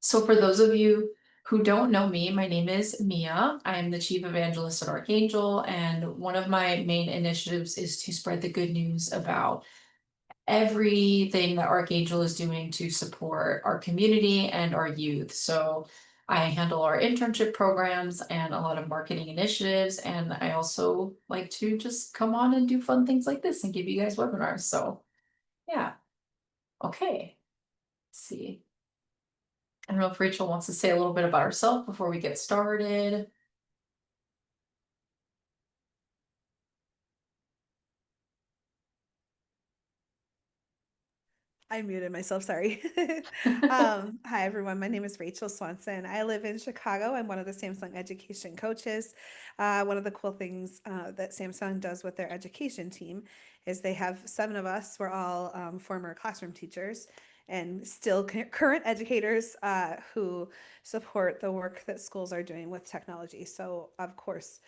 So for those of you who don't know me, my name is Mia. I am the Chief Evangelist at Archangel, and one of my main initiatives is to spread the good news about everything that Archangel is doing to support our community and our youth. So I handle our internship programs and a lot of marketing initiatives, and I also like to just come on and do fun things like this and give you guys webinars. So yeah, okay. Let's see. I don't know if Rachel wants to say a little bit about herself before we get started. I muted myself, sorry. Hi, everyone. My name is Rachel Swanson. I live in Chicago. I'm one of the Samsung education coaches. One of the cool things that Samsung does with their education team is they have 7 of us. We're all former classroom teachers and still current educators who support the work that schools are doing with technology. So, of course,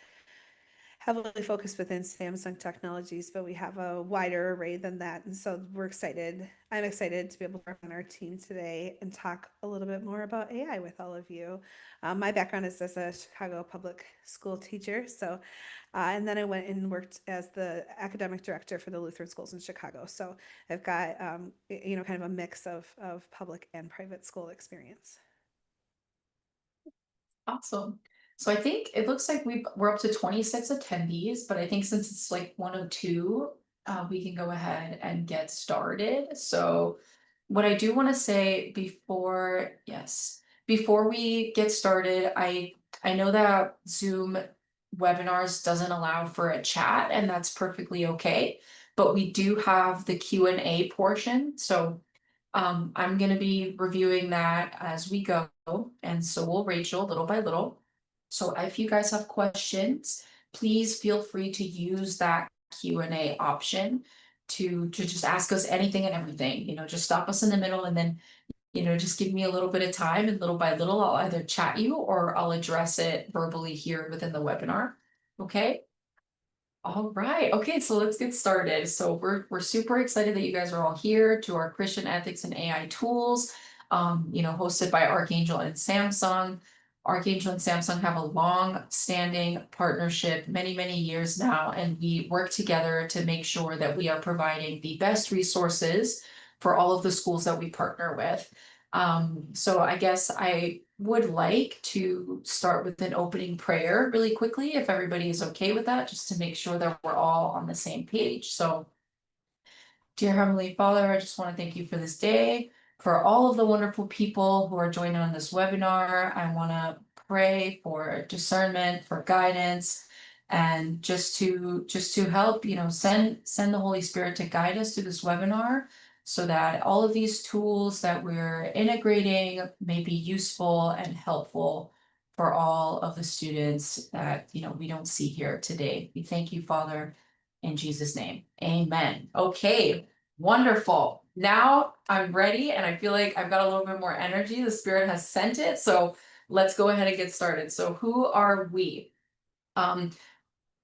heavily focused within Samsung technologies, but we have a wider array than that. And so we're excited. I'm excited to be able to work on our team today and talk a little bit more about AI with all of you. My background is as a Chicago public school teacher. And then I went and worked as the academic director for the Lutheran schools in Chicago. So I've got, kind of a mix of public and private school experience. Awesome. So I think it looks like we're up to 26 attendees, but I think since it's like 102, we can go ahead and get started. So what I do want to say before we get started, I know that Zoom webinars doesn't allow for a chat, and that's perfectly okay. But we do have the Q&A portion. So I'm going to be reviewing that as we go, and so will Rachel, little by little. So if you guys have questions, please feel free to use that Q&A option to just ask us anything and everything. Just stop us in the middle and then, just give me a little bit of time, and little by little, I'll either chat you or I'll address it verbally here within the webinar. Okay? All right. Okay, so let's get started. So we're super excited that you guys are all here to our Christian ethics and AI tools, hosted by Archangel and Samsung. Archangel and Samsung have a long-standing partnership, many, many years now, and we work together to make sure that we are providing the best resources for all of the schools that we partner with. So I guess I would like to start with an opening prayer really quickly, if everybody is okay with that, just to make sure that we're all on the same page. So, dear Heavenly Father, I just want to thank you for this day, for all of the wonderful people who are joining on this webinar. I want to pray for discernment, for guidance, and just to help, send the Holy Spirit to guide us through this webinar so that all of these tools that we're integrating may be useful and helpful for all of the students that, we don't see here today. We thank you, Father, in Jesus' name. Amen. Okay, wonderful. Now I'm ready and I feel like I've got a little bit more energy. The Spirit has sent it. So let's go ahead and get started. So who are we? Um,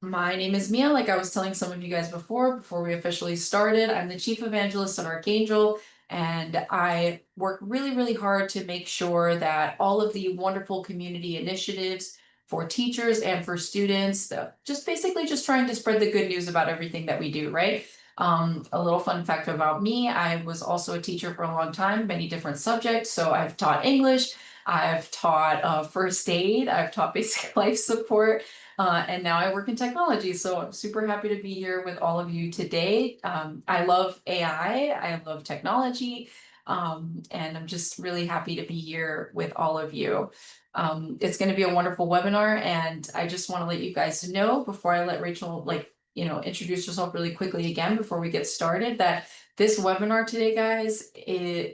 my name is Mia, like I was telling some of you guys before we officially started. I'm the Chief Evangelist at Archangel, and I work really, really hard to make sure that all of the wonderful community initiatives for teachers and for students, just basically just trying to spread the good news about everything that we do, right? A little fun fact about me, I was also a teacher for a long time, many different subjects. So I've taught English, I've taught first aid, I've taught basic life support, and now I work in technology, so I'm super happy to be here with all of you today. I love AI, I love technology, and I'm just really happy to be here with all of you. It's going to be a wonderful webinar, and I just want to let you guys know before I let Rachel, introduce herself really quickly again before we get started, that this webinar today, guys,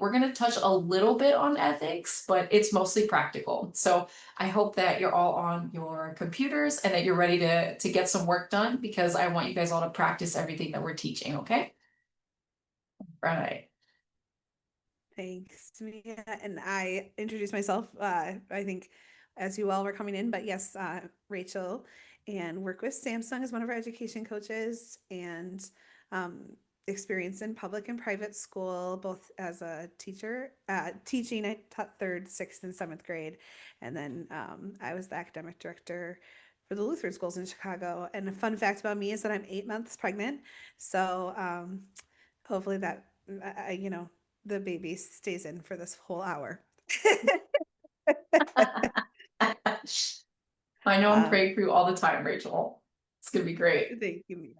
we're going to touch a little bit on ethics, but it's mostly practical. So I hope that you're all on your computers and that you're ready to get some work done, because I want you guys all to practice everything that we're teaching, okay? Right. Thanks, Mia. And I introduced myself, I think, as you all were coming in, but yes, Rachel, and work with Samsung as one of our education coaches. And experience in public and private school, both as a teacher, teaching. I taught third, sixth, and seventh grade, and then I was the academic director for the Lutheran schools in Chicago. And a fun fact about me is that I'm 8 months pregnant, so hopefully that you know, the baby stays in for this whole hour. I know I'm um, praying for you all the time, Rachel. It's gonna be great. Thank you.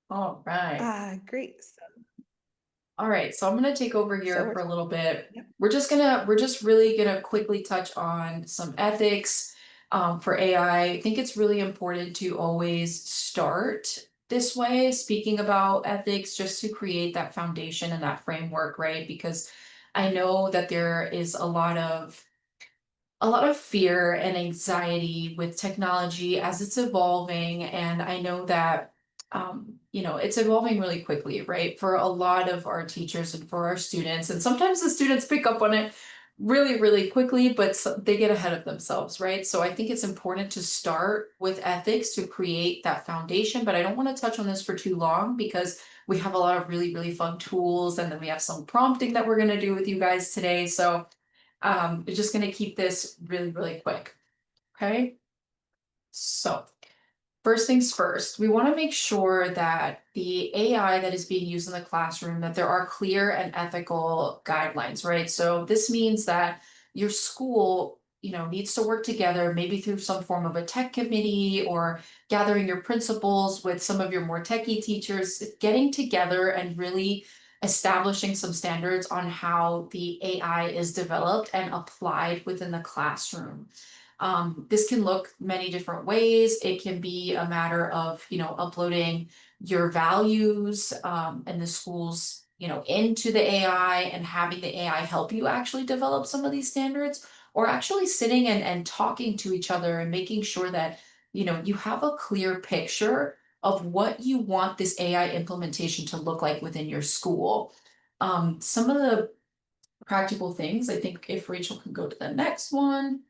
All right. Great. All right, so I'm gonna take over So here we're for a little bit. Yep. We're just really gonna quickly touch on some ethics for AI. I think it's really important to always start this way, speaking about ethics, just to create that foundation and that framework, right? Because I know that there is a lot of fear and anxiety with technology as it's evolving. And I know that, it's evolving really quickly, right? For a lot of our teachers and for our students. And sometimes the students pick up on it really, really quickly, but they get ahead of themselves, right? So I think it's important to start with ethics to create that foundation. But I don't want to touch on this for too long because we have a lot of really, really fun tools. And then we have some prompting that we're going to do with you guys today. So we're just gonna keep this really, really quick, okay? So, first things first, we wanna make sure that the AI that is being used in the classroom, that there are clear and ethical guidelines, right? So this means that your school, needs to work together, maybe through some form of a tech committee or gathering your principals with some of your more techie teachers, getting together and really establishing some standards on how the AI is developed and applied within the classroom. This can look many different ways. It can be a matter of, uploading your values and the schools, into the AI and having the AI help you actually develop some of these standards, or actually sitting and talking to each other and making sure that, you have a clear picture of what you want this AI implementation to look like within your school. Some of the practical things, I think if Rachel can go to the next one,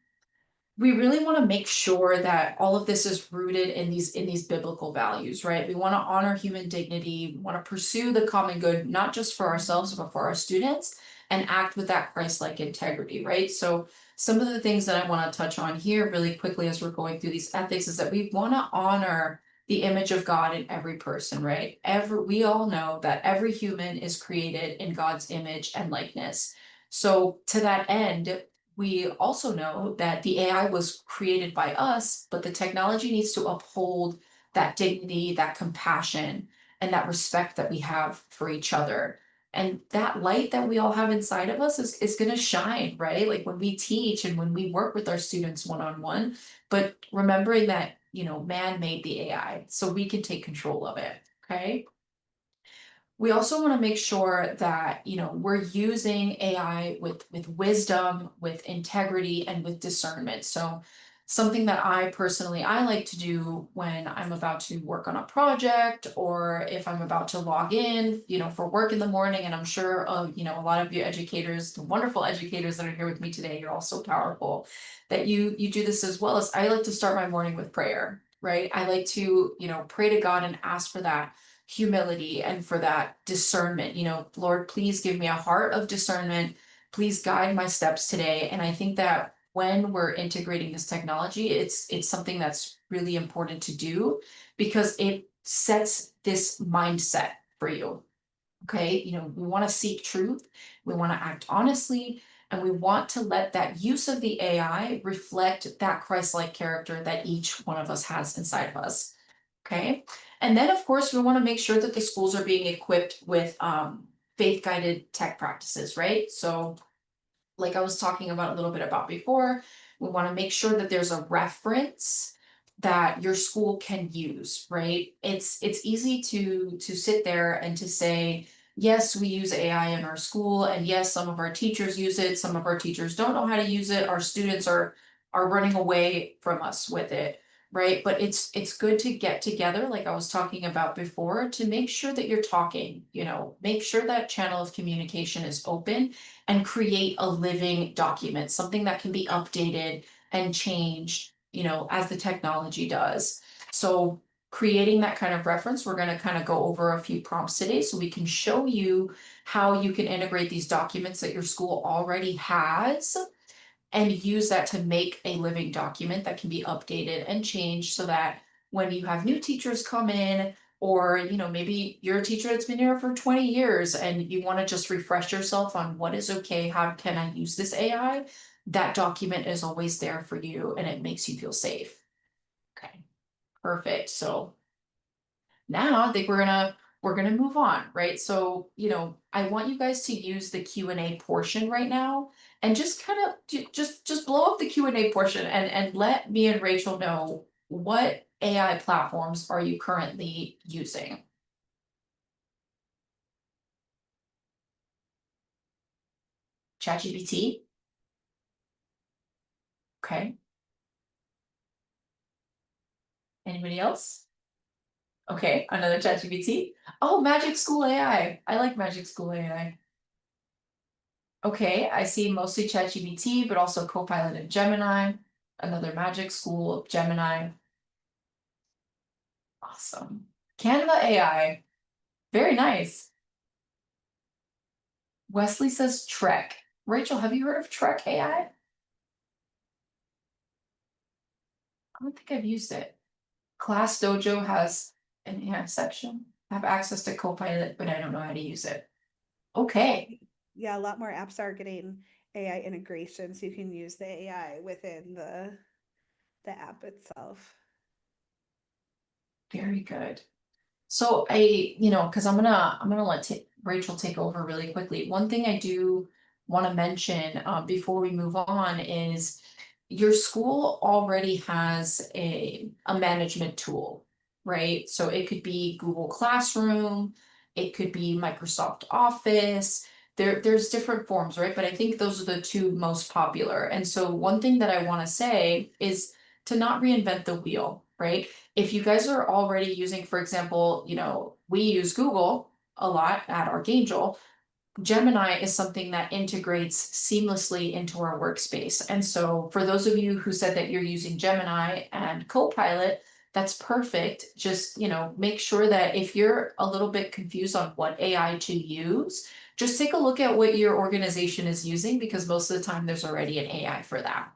we really want to make sure that all of this is rooted in these biblical values, right? We want to honor human dignity, we want to pursue the common good, not just for ourselves, but for our students, and act with that Christ-like integrity, right? So some of the things that I want to touch on here really quickly as we're going through these ethics is that we want to honor the image of God in every person, right? We all know that every human is created in God's image and likeness. So to that end, we also know that the AI was created by us, but the technology needs to uphold that dignity, that compassion, and that respect that we have for each other. And that light that we all have inside of us is going to shine, right? Like when we teach and when we work with our students one on one, but remembering that, man made the AI, so we can take control of it. Okay. We also want to make sure that, we're using AI with wisdom, with integrity, and with discernment. So something that I like to do when I'm about to work on a project or if I'm about to log in, for work in the morning. And I'm sure a lot of you educators, the wonderful educators that are here with me today, you're all so powerful that you do this as well. As I like to start my morning with prayer, right? I like to, pray to God and ask for that humility and for that discernment. Lord, please give me a heart of discernment. Please guide my steps today. And I think that when we're integrating this technology, it's something that's really important to do because it sets this mindset for you. Okay, we want to seek truth, we want to act honestly, and we want to let that use of the AI reflect that Christ-like character that each one of us has inside of us. Okay. And then, of course, we want to make sure that the schools are being equipped with faith guided tech practices, right? So, like I was talking about a little bit about before, we want to make sure that there's a reference that your school can use, right? It's easy to sit there and to say, yes, we use AI in our school, and yes, some of our teachers use it, some of our teachers don't know how to use it, our students are running away from us with it, right? But it's good to get together, like I was talking about before, to make sure that you're talking, make sure that channel of communication is open and create a living document, something that can be updated and changed, as the technology does. So creating that kind of reference, we're going to kind of go over a few prompts today so we can show you how you can integrate these documents that your school already has and use that to make a living document that can be updated and changed so that when you have new teachers come in, or maybe you're a teacher that's been here for 20 years and you want to just refresh yourself on what is okay, how can I use this AI, that document is always there for you and it makes you feel safe. Okay, perfect. So now I think we're gonna move on, right? So, I want you guys to use the Q&A portion right now and just kind of just blow up the Q&A portion and let me and Rachel know what AI platforms are you currently using? ChatGPT? Okay. Anybody else? Okay, another ChatGPT. Oh, Magic School AI. I like Magic School AI. Okay, I see mostly ChatGPT, but also Copilot and Gemini. Another Magic School, Gemini. Awesome. Canva AI. Very nice. Wesley says Trek. Rachel, have you heard of Trek AI? I don't think I've used it. Class Dojo has an enhanced section. I have access to Copilot, but I don't know how to use it. Okay, Yeah, a lot more apps are getting AI integration, so you can use the AI within the app itself. very good. So because I'm gonna let Rachel take over really quickly. One thing I do want to mention before we move on is your school already has a management tool, right? So it could be Google Classroom, it could be Microsoft Office. There's different forms, right? But I think those are the two most popular. And so one thing that I want to say is to not reinvent the wheel, right? If you guys are already using, for example, we use Google a lot at Archangel. Gemini is something that integrates seamlessly into our workspace. And so for those of you who said that you're using Gemini and Copilot, that's perfect. Just, make sure that if you're a little bit confused on what AI to use, just take a look at what your organization is using because most of the time there's already an AI for that.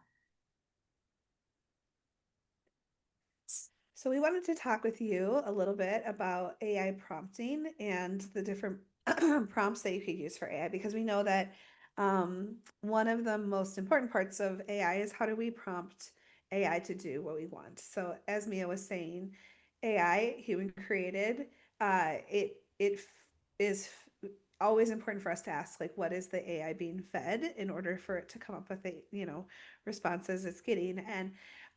So we wanted to talk with you a little bit about AI prompting and the different prompts that you could use for AI because we know that one of the most important parts of AI is how do we prompt AI to do what we want. So as Mia was saying, AI, human created, is always important for us to ask like what is the AI being fed in order for it to come up with the responses it's getting and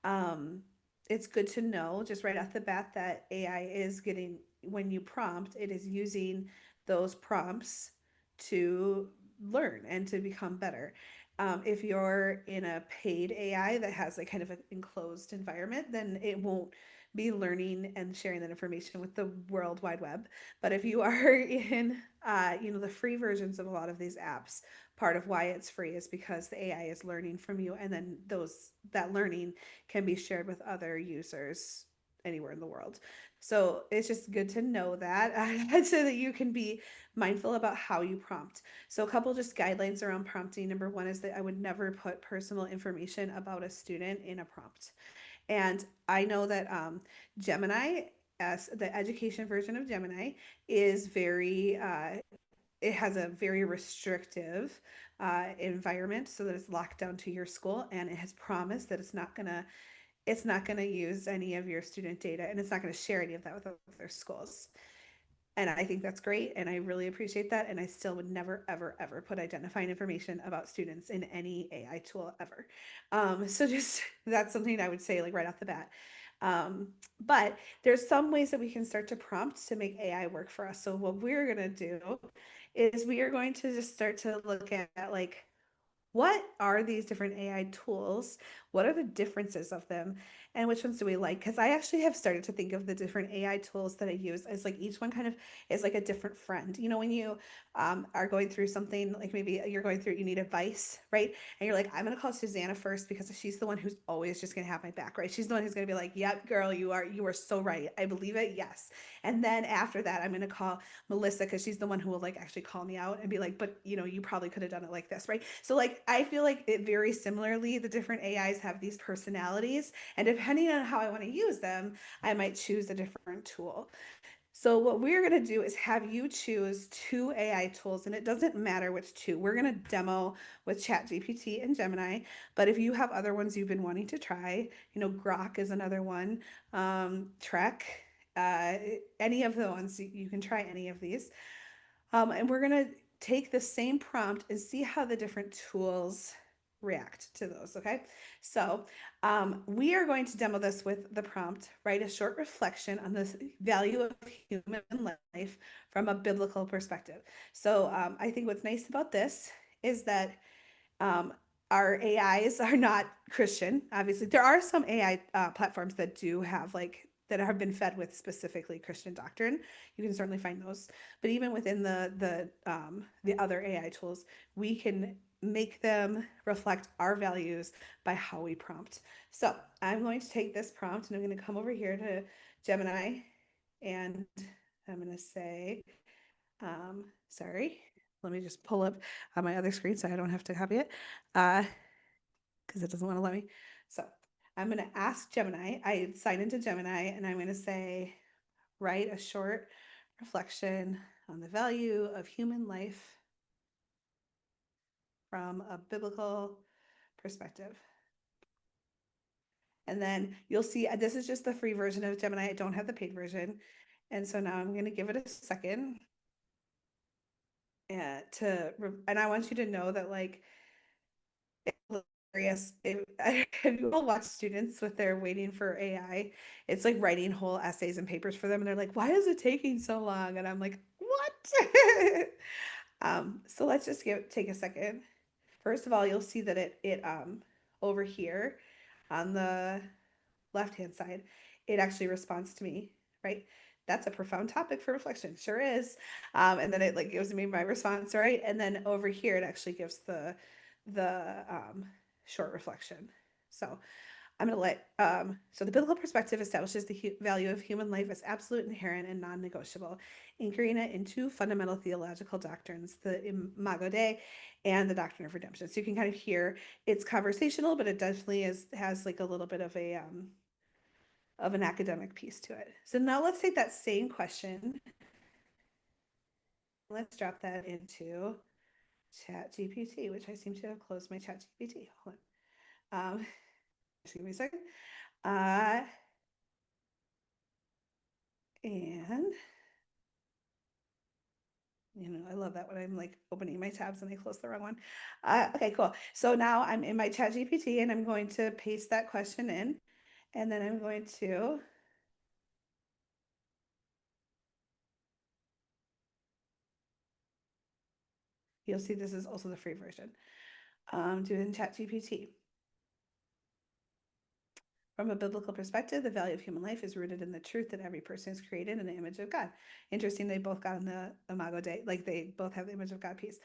um, it's good to know just right off the bat that AI is getting, when you prompt, it is using those prompts to learn and to become better. If you're in a paid AI that has like kind of an enclosed environment, then it won't be learning and sharing that information with the World Wide Web. But if you are in, the free versions of a lot of these apps, part of why it's free is because the AI is learning from you, and then that learning can be shared with other users anywhere in the world. So it's just good to know that so that you can be mindful about how you prompt. So a couple just guidelines around prompting. Number one is that I would never put personal information about a student in a prompt. And I know that Gemini, as the education version of Gemini, is it has a very restrictive environment so that it's locked down to your school, and it has promised that it's not gonna use any of your student data, and it's not gonna share any of that with other schools. And I think that's great, and I really appreciate that. And I still would never, ever, ever put identifying information about students in any AI tool ever. So just that's something I would say like right off the bat. But there's some ways that we can start to prompt to make AI work for us. So what we're gonna do is we are going to just start to look at like what are these different AI tools? What are the differences of them? And which ones do we like? Because I actually have started to think of the different AI tools that I use as like each one kind of is like a different friend. You know, when you are going through something, like maybe you're going through, you need advice, right? And you're like, I'm going to call Susanna first because she's the one who's always just going to have my back, right? She's the one who's going to be like, yep, girl, you are so right. I believe it. Yes. And then after that, I'm going to call Melissa because she's the one who will like actually call me out and be like, but you know, you probably could have done it like this, right? So like I feel like it very similarly, the different AIs have these personalities, and depending on how I want to use them, I might choose a different tool. So what we're going to do is have you choose two AI tools, and it doesn't matter which two. We're going to demo with ChatGPT and Gemini, but if you have other ones you've been wanting to try, you know, Grok is another one, Trek, uh, any of the ones, you can try any of these. And we're going to take the same prompt and see how the different tools react to those. Okay. So we are going to demo this with the prompt, write a short reflection on the value of human life from a biblical perspective. So I think what's nice about this is that um, our AIs are not Christian. Obviously, there are some AI platforms that do have like that have been fed with specifically Christian doctrine. You can certainly find those, but even within the other AI tools, we can make them reflect our values by how we prompt. So I'm going to take this prompt and I'm going to come over here to Gemini, and I'm going to say, sorry, let me just pull up on my other screen so I don't have to copy it because it doesn't want to let me. So I'm going to ask Gemini. I sign into Gemini and I'm going to say, write a short reflection on the value of human life from a biblical perspective. And then you'll see this is just the free version of Gemini. I don't have the paid version. And so now I'm going to give it a second and I want you to know that like hilarious. If you all watch students with their waiting for AI, it's like writing whole essays and papers for them, and they're like, "Why is it taking so long?" And I'm like, "What?" So let's just take a second. First of all, you'll see that it over here on the left hand side, it actually responds to me, right? That's a profound topic for reflection. Sure is. And then it like gives me my response, right? And then over here, it actually gives the short reflection. So I'm going to so the biblical perspective establishes the value of human life as absolute, inherent, and non negotiable, anchoring it in two fundamental theological doctrines, the Imago Dei and the doctrine of redemption. So you can kind of hear it's conversational, but it definitely has like a little bit of an academic piece to it. So now let's take that same question. Let's drop that into Chat GPT, which I seem to have closed my Chat GPT. Hold on. Just give me a second. Uh, and you know, I love that when I'm like opening my tabs and I close the wrong one. Okay, cool. So now I'm in my Chat GPT and I'm going to paste that question in, and then I'm going to you'll see this is also the free version. Do it in Chat GPT. From a biblical perspective, the value of human life is rooted in the truth that every person is created in the image of God. Interesting, they both got in the Imago Dei, like they both have the image of God piece.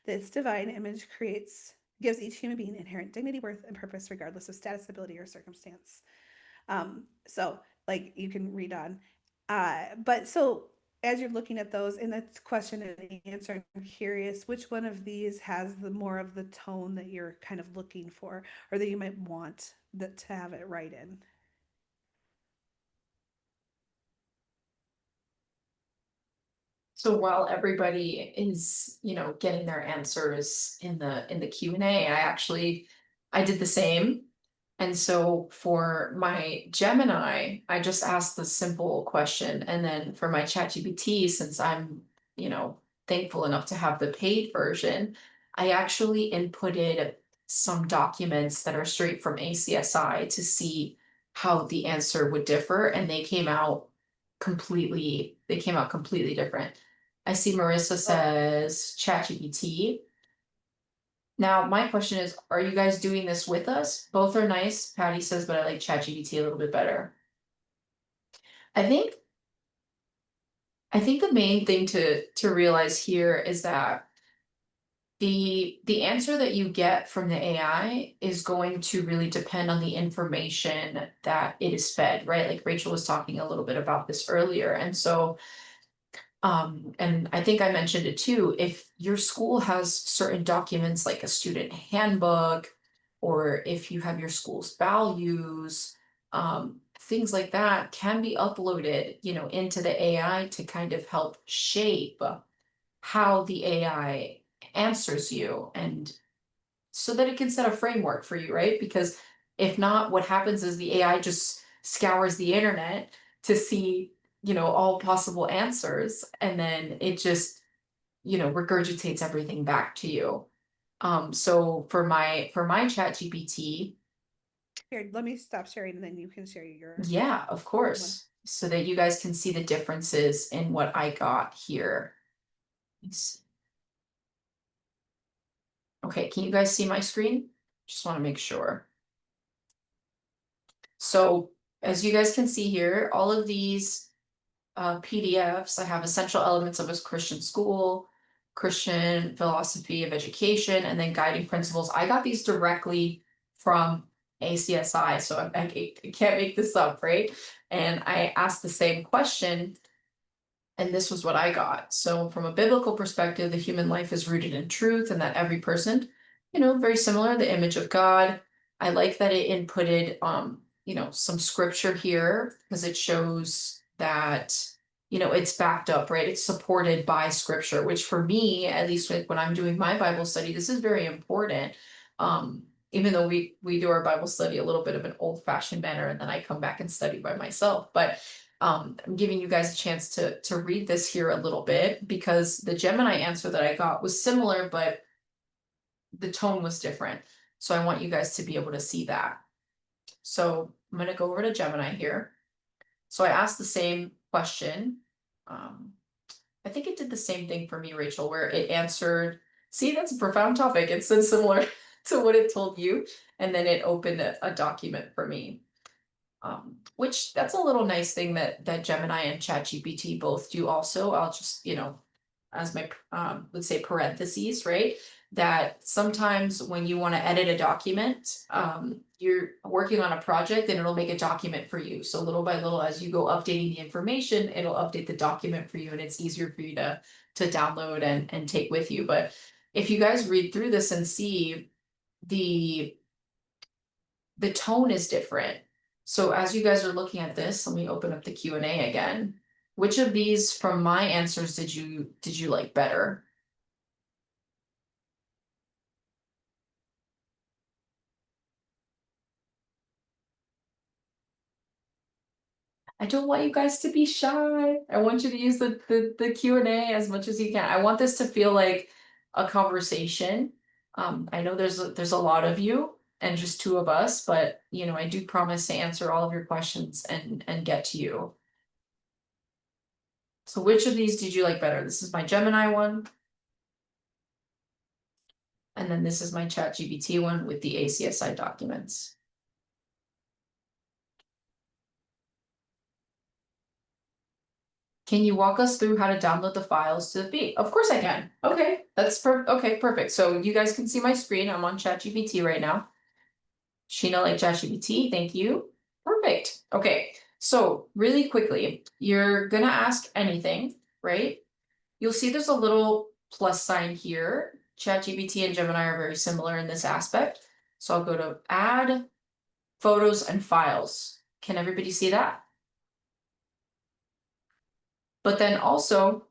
This divine image gives each human being inherent dignity, worth, and purpose, regardless of status, ability, or circumstance. So, like you can read on. But so as you're looking at those in the question and answer, I'm curious which one of these has the more of the tone that you're kind of looking for, or that you might want that to have it right in. So while everybody is, getting their answers in the Q&A, I did the same. And so for my Gemini, I just asked the simple question. And then for my ChatGPT, since I'm, you know, thankful enough to have the paid version, I actually inputted some documents that are straight from ACSI to see how the answer would differ, and they came out completely different. I see Marissa Oh, says ChatGPT. Now, my question is, are you guys doing this with us? Both are nice. Patty says, but I like ChatGPT a little bit better. I think I think the main thing to realize here is that the answer that you get from the AI is going to really depend on the information that it is fed, right? Like Rachel was talking a little bit about this earlier. And so and I think I mentioned it too, if your school has certain documents like a student handbook, or if you have your school's values, things like that can be uploaded, into the AI to kind of help shape how the AI answers you, and so that it can set a framework for you, right? Because if not, what happens is the AI just scours the internet to see, all possible answers, and then it just, regurgitates everything back to you. So for my chat GPT, Here, let me stop sharing and then you can share your yeah, of one. course, so that you guys can see the differences in what I got here. Let's Okay, can you guys see my screen? Just want to make sure. So as you guys can see here, all of these PDFs, I have essential elements of a Christian school, Christian philosophy of education, and then guiding principles. I got these directly from ACSI, so I can't make this up, right? And I asked the same question, and this was what I got. So, from a biblical perspective, the human life is rooted in truth, and that every person, very similar, the image of God. I like that it inputted, some scripture here because it shows that, it's backed up, right? It's supported by scripture, which for me, at least when I'm doing my Bible study, this is very important. Even though we do our Bible study a little bit of an old-fashioned manner, and then I come back and study by myself, but I'm giving you guys a chance to read this here a little bit, because the Gemini answer that I got was similar, but the tone was different. So I want you guys to be able to see that. So I'm going to go over to Gemini here. So I asked the same question. Um, I think it did the same thing for me, Rachel, where it answered. See, that's a profound topic. It said similar to what it told you, and then it opened a document for me. Which that's a little nice thing that Gemini and ChatGPT both do also. I'll just, as my let's say parentheses, right? That sometimes when you want to edit a document, you're working on a project and it'll make a document for you. So little by little, as you go updating the information, it'll update the document for you, and it's easier for you to download and take with you. But if you guys read through this and see the the tone is different. So as you guys are looking at this, let me open up the Q&A again. Which of these from my answers did you like better? I don't want you guys to be shy. I want you to use the Q&A as much as you can. I want this to feel like a conversation. I know there's a lot of you and just two of us, but I do promise to answer all of your questions and get to you. So which of these did you like better? This is my Gemini one. And then this is my ChatGPT one with the ACSI documents. Can you walk us through how to download the files to the feed? Of course I can. Okay, okay, perfect. So you guys can see my screen. I'm on ChatGPT right now. Sheena like ChatGPT, thank you. Perfect. Okay, so really quickly, you're gonna ask anything, right? You'll see there's a little plus sign here. ChatGPT and Gemini are very similar in this aspect. So I'll go to add photos and files. Can everybody see that? But then also,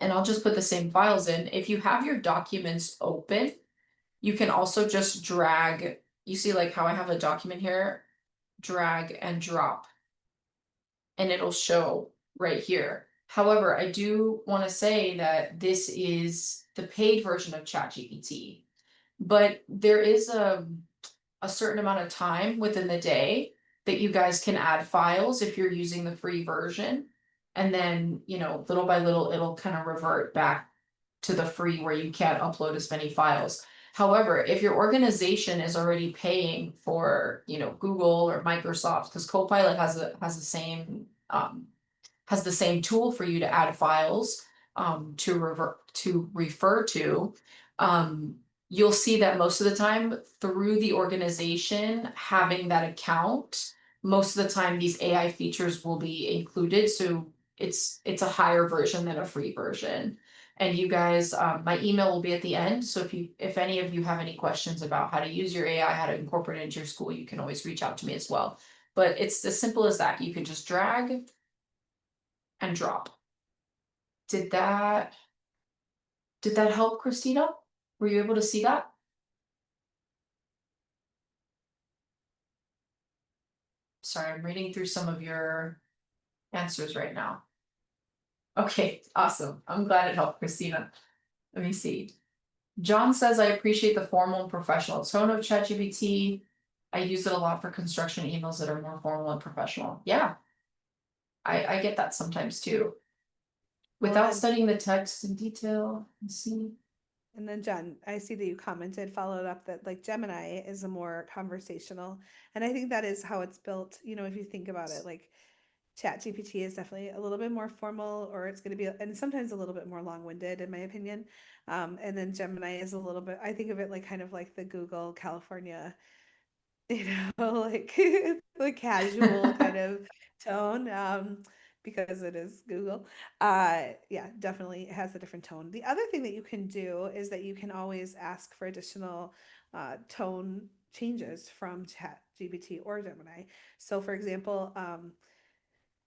and I'll just put the same files in, if you have your documents open, you can also just drag, you see like how I have a document here, drag and drop, and it'll show right here. However, I do want to say that this is the paid version of ChatGPT, but there is a certain amount of time within the day that you guys can add files if you're using the free version. And then, little by little, it'll kind of revert back to the free where you can't upload as many files. However, if your organization is already paying for, Google or Microsoft, because Copilot has the same tool for you to add files to refer to. Um, you'll see that most of the time through the organization having that account, most of the time these AI features will be included. So it's a higher version than a free version. And you guys, my email will be at the end. So if any of you have any questions about how to use your AI, how to incorporate it into your school, you can always reach out to me as well. But it's as simple as that. You can just drag and drop. Did that did that help, Christina? Were you able to see that? Sorry, I'm reading through some of your answers right now. Okay, awesome. I'm glad it helped, Christina. Let me see. John says, I appreciate the formal and professional tone of ChatGPT. I use it a lot for construction emails that are more formal and professional. Yeah, I get that sometimes too. Well, and Without then studying the text in detail, let's see. John, I see that you commented, followed up that like Gemini is a more conversational, and I think that is how it's built. If you think about it, like ChatGPT is definitely a little bit more formal, or it's going to be, and sometimes a little bit more long-winded, in my opinion. And then Gemini is a little bit. I think of it like kind of like the Google California, like the casual kind of tone, because it is Google. Yeah, definitely it has a different tone. The other thing that you can do is that you can always ask for additional tone changes from Chat GPT or Gemini. So, for example,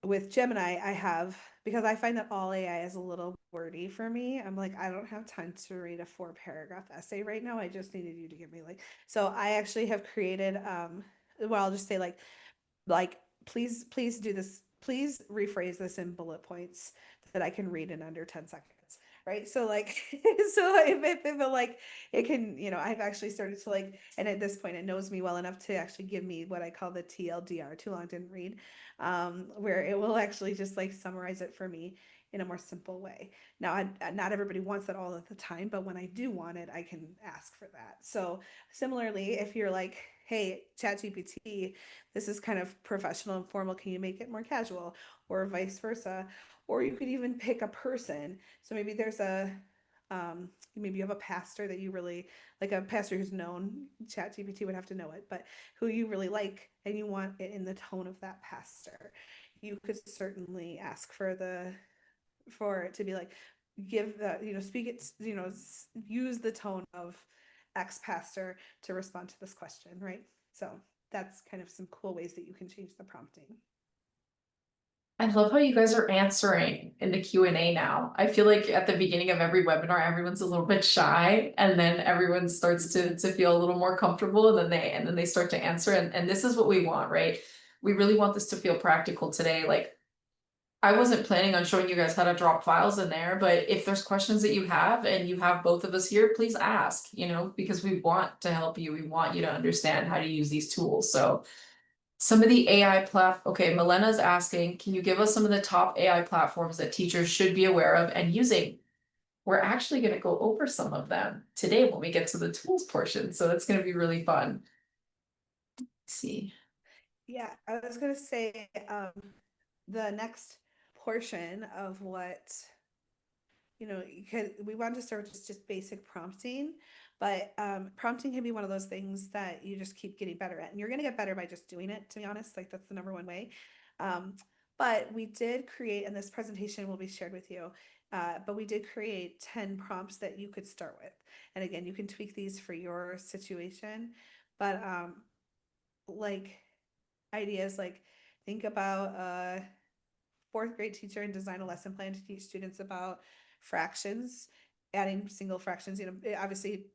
with Gemini, I have, because I find that all AI is a little wordy for me. I'm like, I don't have time to read a 4 paragraph essay right now. I just needed you to give me like, so I actually have created, well, I'll just say like please do this, please rephrase this in bullet points that I can read in under 10 seconds, right? So like so if it like it can, I've actually started to like, and at this point it knows me well enough to actually give me what I call the TLDR, too long didn't read, where it will actually just like summarize it for me in a more simple way. Now, not everybody wants that all of the time, but when I do want it, I can ask for that. So similarly, if you're like, hey, ChatGPT, this is kind of professional and formal, can you make it more casual, or vice versa? Or you could even pick a person. So maybe there's maybe you have a pastor that you really like, a pastor who's known. ChatGPT would have to know it, but who you really like, and you want it in the tone of that pastor. You could certainly ask for it to be like, give the, speak it, use the tone of X pastor to respond to this question, right? So that's kind of some cool ways that you can change the prompting. I love how you guys are answering in the Q&A now. I feel like at the beginning of every webinar, everyone's a little bit shy, and then everyone starts to feel a little more comfortable, and then they start to answer. And this is what we want, right? We really want this to feel practical today. Like, I wasn't planning on showing you guys how to drop files in there, but if there's questions that you have and you have both of us here, please ask, because we want to help you. We want you to understand how to use these tools. So some of the okay, Milena's asking, can you give us some of the top AI platforms that teachers should be aware of and using? We're actually going to go over some of them today when we get to the tools portion, so that's going to be really fun. Let's see. Yeah, I was going to say, the next portion of what, because we want to start with just basic prompting, but prompting can be one of those things that you just keep getting better at, and you're going to get better by just doing it, to be honest. Like, that's the number one way. um, but we did create, and this presentation will be shared with you, but we did create 10 prompts that you could start with, and again, you can tweak these for your situation. But like, ideas like, think about fourth grade teacher and design a lesson plan to teach students about fractions, adding single fractions. Obviously,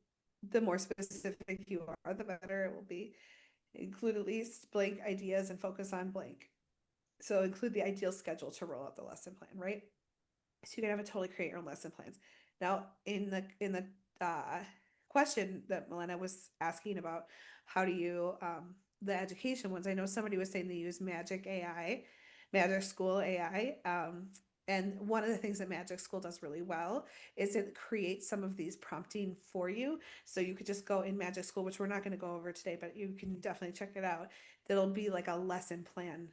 the more specific you are, the better it will be. Include at least blank ideas and focus on blank. So include the ideal schedule to roll out the lesson plan, right? So you can have a totally create your own lesson plans. Now, in the question that Milena was asking about, how do you the education ones? I know somebody was saying they use Magic AI, Magic School AI, And one of the things that Magic School does really well is it creates some of these prompting for you. So you could just go in Magic School, which we're not going to go over today, but you can definitely check it out. There'll be like a lesson plan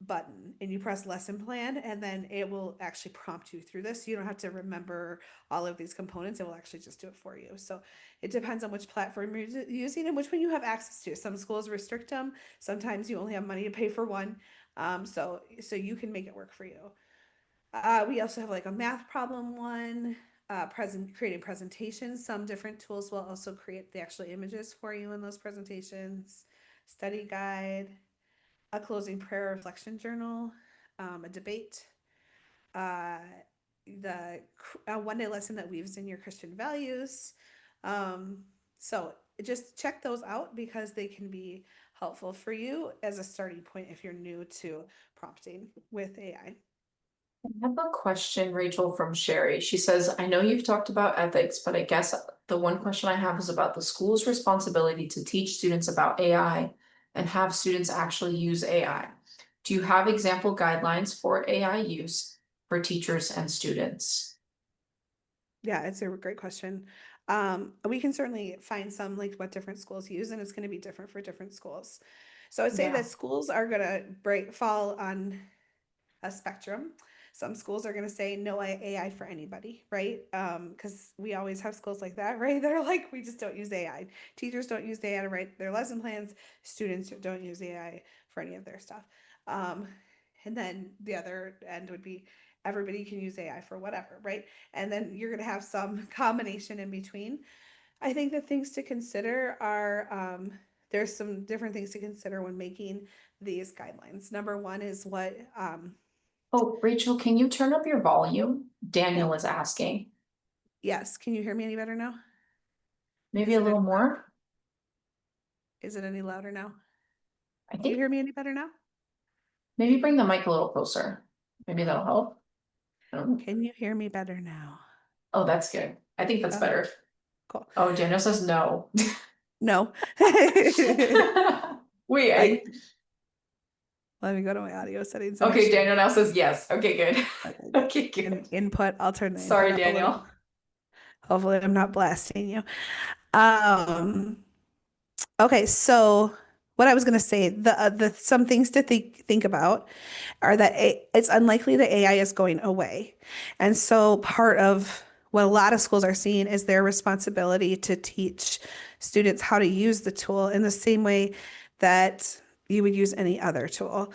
button, and you press lesson plan, and then it will actually prompt you through this. You don't have to remember all of these components. It will actually just do it for you. So it depends on which platform you're using and which one you have access to. Some schools restrict them. Sometimes you only have money to pay for one. So you can make it work for you. We also have like a math problem one, creating presentations. Some different tools will also create the actual images for you in those presentations. Study guide, a closing prayer reflection journal, a debate, uh, the a 1 day lesson that weaves in your Christian values. Um, so just check those out because they can be helpful for you as a starting point if you're new to prompting with AI. I have a question, Rachel, from Sherry. She says, I know you've talked about ethics, but I guess the one question I have is about the school's responsibility to teach students about AI and have students actually use AI. Do you have example guidelines for AI use for teachers and students? Yeah, it's a great question. We can certainly find some like what different schools use, and it's going to be different for different schools. So I'd say Yeah. that schools are going to fall on a spectrum. Some schools are going to say no AI for anybody, right? Because we always have schools like that, right? They're like, we just don't use AI. Teachers don't use AI to write their lesson plans. Students don't use AI for any of their stuff. Um, and then the other end would be everybody can use AI for whatever, right? And then you're going to have some combination in between. I think the things to consider are there's some different things to consider when making these guidelines. Number one is what Oh, Rachel, can you turn up your volume? yeah. Daniel is asking. Yes. Can you hear me any better now? Maybe Is a it any little more? is it any louder now? I Do you think hear me any better now? maybe bring the mic a little closer. Maybe that'll help. Can you hear me better now? Oh, that's good. I think that's Okay, better. cool. Oh, Daniel says no. No. Wait, Let me let me go to my audio settings and make okay, sure. Daniel now says yes. Okay, good. Okay, good. Okay, good. And input, I'll turn the input Sorry, up a little. Daniel. Hopefully I'm not blasting you. Um, okay, so what I was gonna say, the some things to think about are that it's unlikely that AI is going away. And so part of what a lot of schools are seeing is their responsibility to teach students how to use the tool in the same way that you would use any other tool.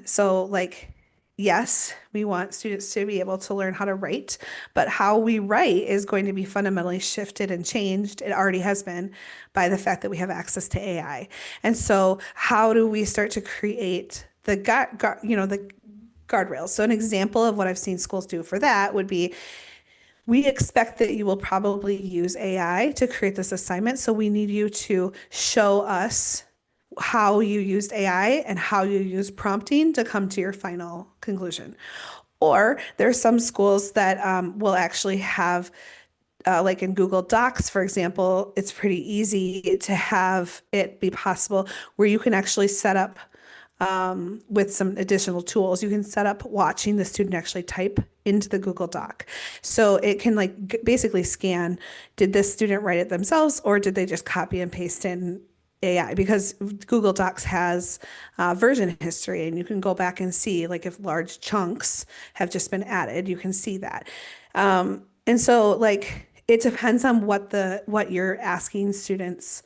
So like, yes, we want students to be able to learn how to write, but how we write is going to be fundamentally shifted and changed. It already has been by the fact that we have access to AI. And so how do we start to create the the guardrails? So an example of what I've seen schools do for that would be we expect that you will probably use AI to create this assignment. So we need you to show us how you used AI and how you use prompting to come to your final conclusion. Or there's some schools that will actually have like in Google Docs, for example, it's pretty easy to have it be possible where you can actually set up with some additional tools. You can set up watching the student actually type into the Google Doc. So it can like basically scan, did this student write it themselves or did they just copy and paste in AI? Because Google Docs has version history and you can go back and see like if large chunks have just been added, you can see that. And so like it depends on what you're asking students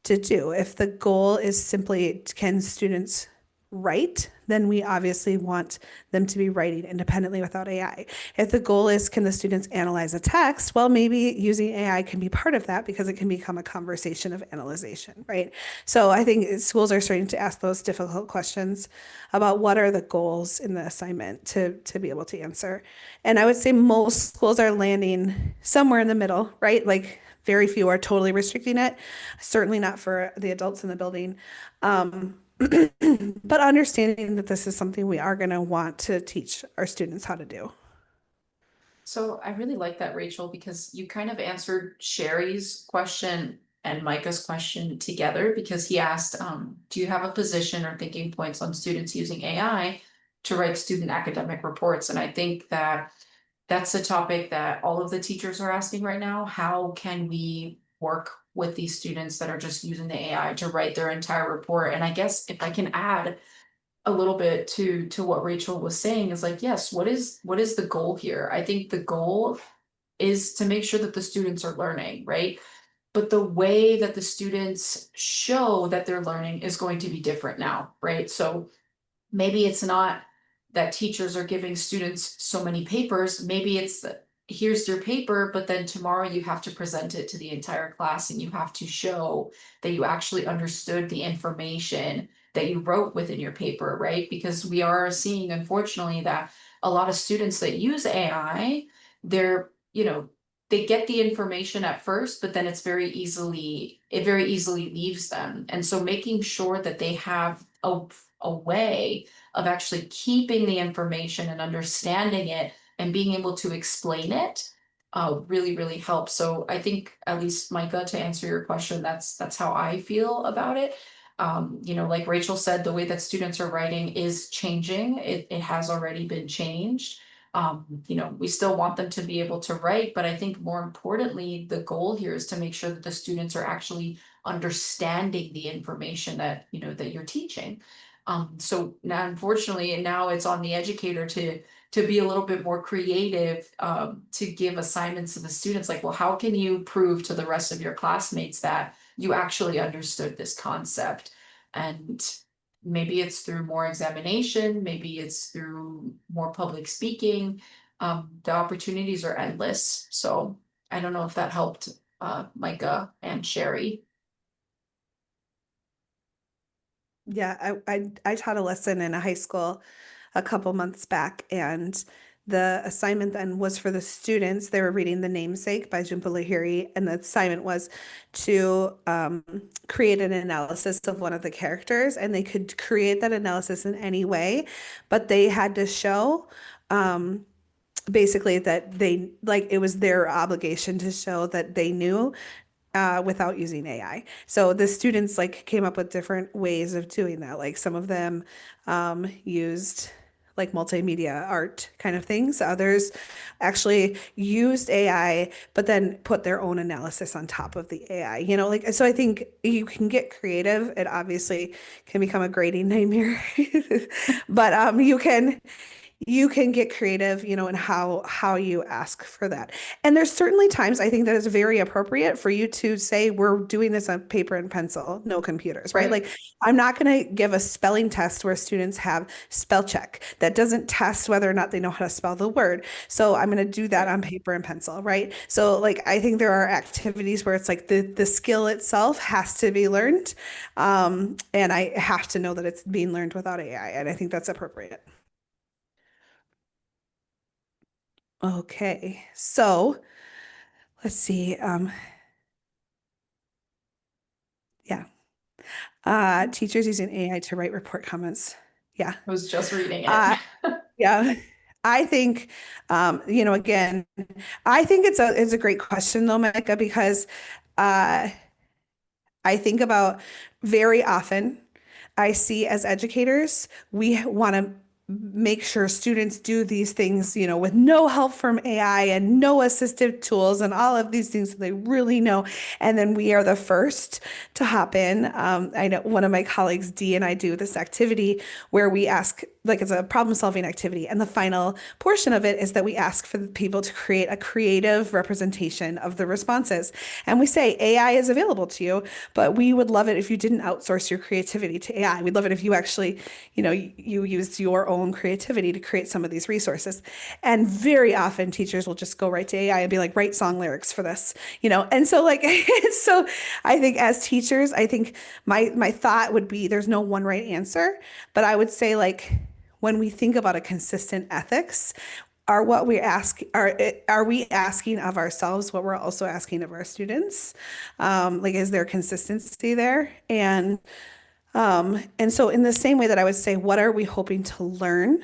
to do. If the goal is simply can students write, then we obviously want them to be writing independently without AI. If the goal is can the students analyze a text, well, maybe using AI can be part of that because it can become a conversation of analyzation, right? So I think schools are starting to ask those difficult questions about what are the goals in the assignment to be able to answer. And I would say most schools are landing somewhere in the middle, right? Like very few are totally restricting it, certainly not for the adults in the building. But understanding that this is something we are going to want to teach our students how to do. So I really like that, Rachel, because you kind of answered Sherry's question and Micah's question together because he asked, do you have a position or thinking points on students using AI to write student academic reports. And I think that that's a topic that all of the teachers are asking right now. How can we work with these students that are just using the AI to write their entire report? And I guess if I can add a little bit to what Rachel was saying is like, yes, what is the goal here? I think the goal is to make sure that the students are learning, right? But the way that the students show that they're learning is going to be different now, right? So maybe it's not that teachers are giving students so many papers, maybe it's that here's your paper, but then tomorrow you have to present it to the entire class and you have to show that you actually understood the information that you wrote within your paper, right? Because we are seeing, unfortunately, that a lot of students that use AI, they're, they get the information at first, but then it very easily leaves them. And so making sure that they have a way of actually keeping the information and understanding it and being able to explain it really, really helps. So I think, at least Micah, to answer your question, that's how I feel about it. Like Rachel said, the way that students are writing is changing. It has already been changed. We still want them to be able to write, but I think more importantly, the goal here is to make sure that the students are actually understanding the information that you're teaching. So now, unfortunately, and now it's on the educator to be a little bit more creative, to give assignments to the students. Like, well, how can you prove to the rest of your classmates that you actually understood this concept? And maybe it's through more examination, maybe it's through more public speaking. The opportunities are endless. So I don't know if that helped, Micah and Sherry. Yeah, I taught a lesson in a high school a couple months back, and the assignment then was for the students. They were reading The Namesake by Jhumpa Lahiri, and the assignment was to create an analysis of one of the characters, and they could create that analysis in any way, but they had to show basically that they like it was their obligation to show that they knew without using AI. So the students like came up with different ways of doing that. Like some of them used like multimedia art kind of things. Others actually used AI, but then put their own analysis on top of the AI. Like so I think you can get creative. It obviously can become a grading nightmare. But you can get creative, in how you ask for that. And there's certainly times I think that it's very appropriate for you to say we're doing this on paper and pencil, no computers, right? Right. Like I'm not going to give a spelling test where students have spell check that doesn't test whether or not they know how to spell the word. So I'm going to do that Right. on paper and pencil, right? So like I think there are activities where it's like the skill itself has to be learned, and I have to know that it's being learned without AI, and I think that's appropriate. Okay, so let's see. Yeah, teachers using AI to write report comments. Yeah, I was just reading it. uh, yeah. I think, again, I think it's a great question though, Mecca, because uh, I think about very often, I see as educators, we want to make sure students do these things, with no help from AI and no assistive tools and all of these things that they really know. And then we are the first to hop in. I know one of my colleagues, Dee, and I do this activity where we ask, like it's a problem solving activity. And the final portion of it is that we ask for the people to create a creative representation of the responses. And we say AI is available to you, but we would love it if you didn't outsource your creativity to AI. We'd love it if you actually, you used your own creativity to create some of these resources. And very often teachers will just go right to AI and be like, write song lyrics for this, And so like, so I think as teachers, I think my thought would be there's no one right answer, but I would say like, when we think about a consistent ethics, are we asking of ourselves what we're also asking of our students? Like, is there consistency there? And so in the same way that I would say, what are we hoping to learn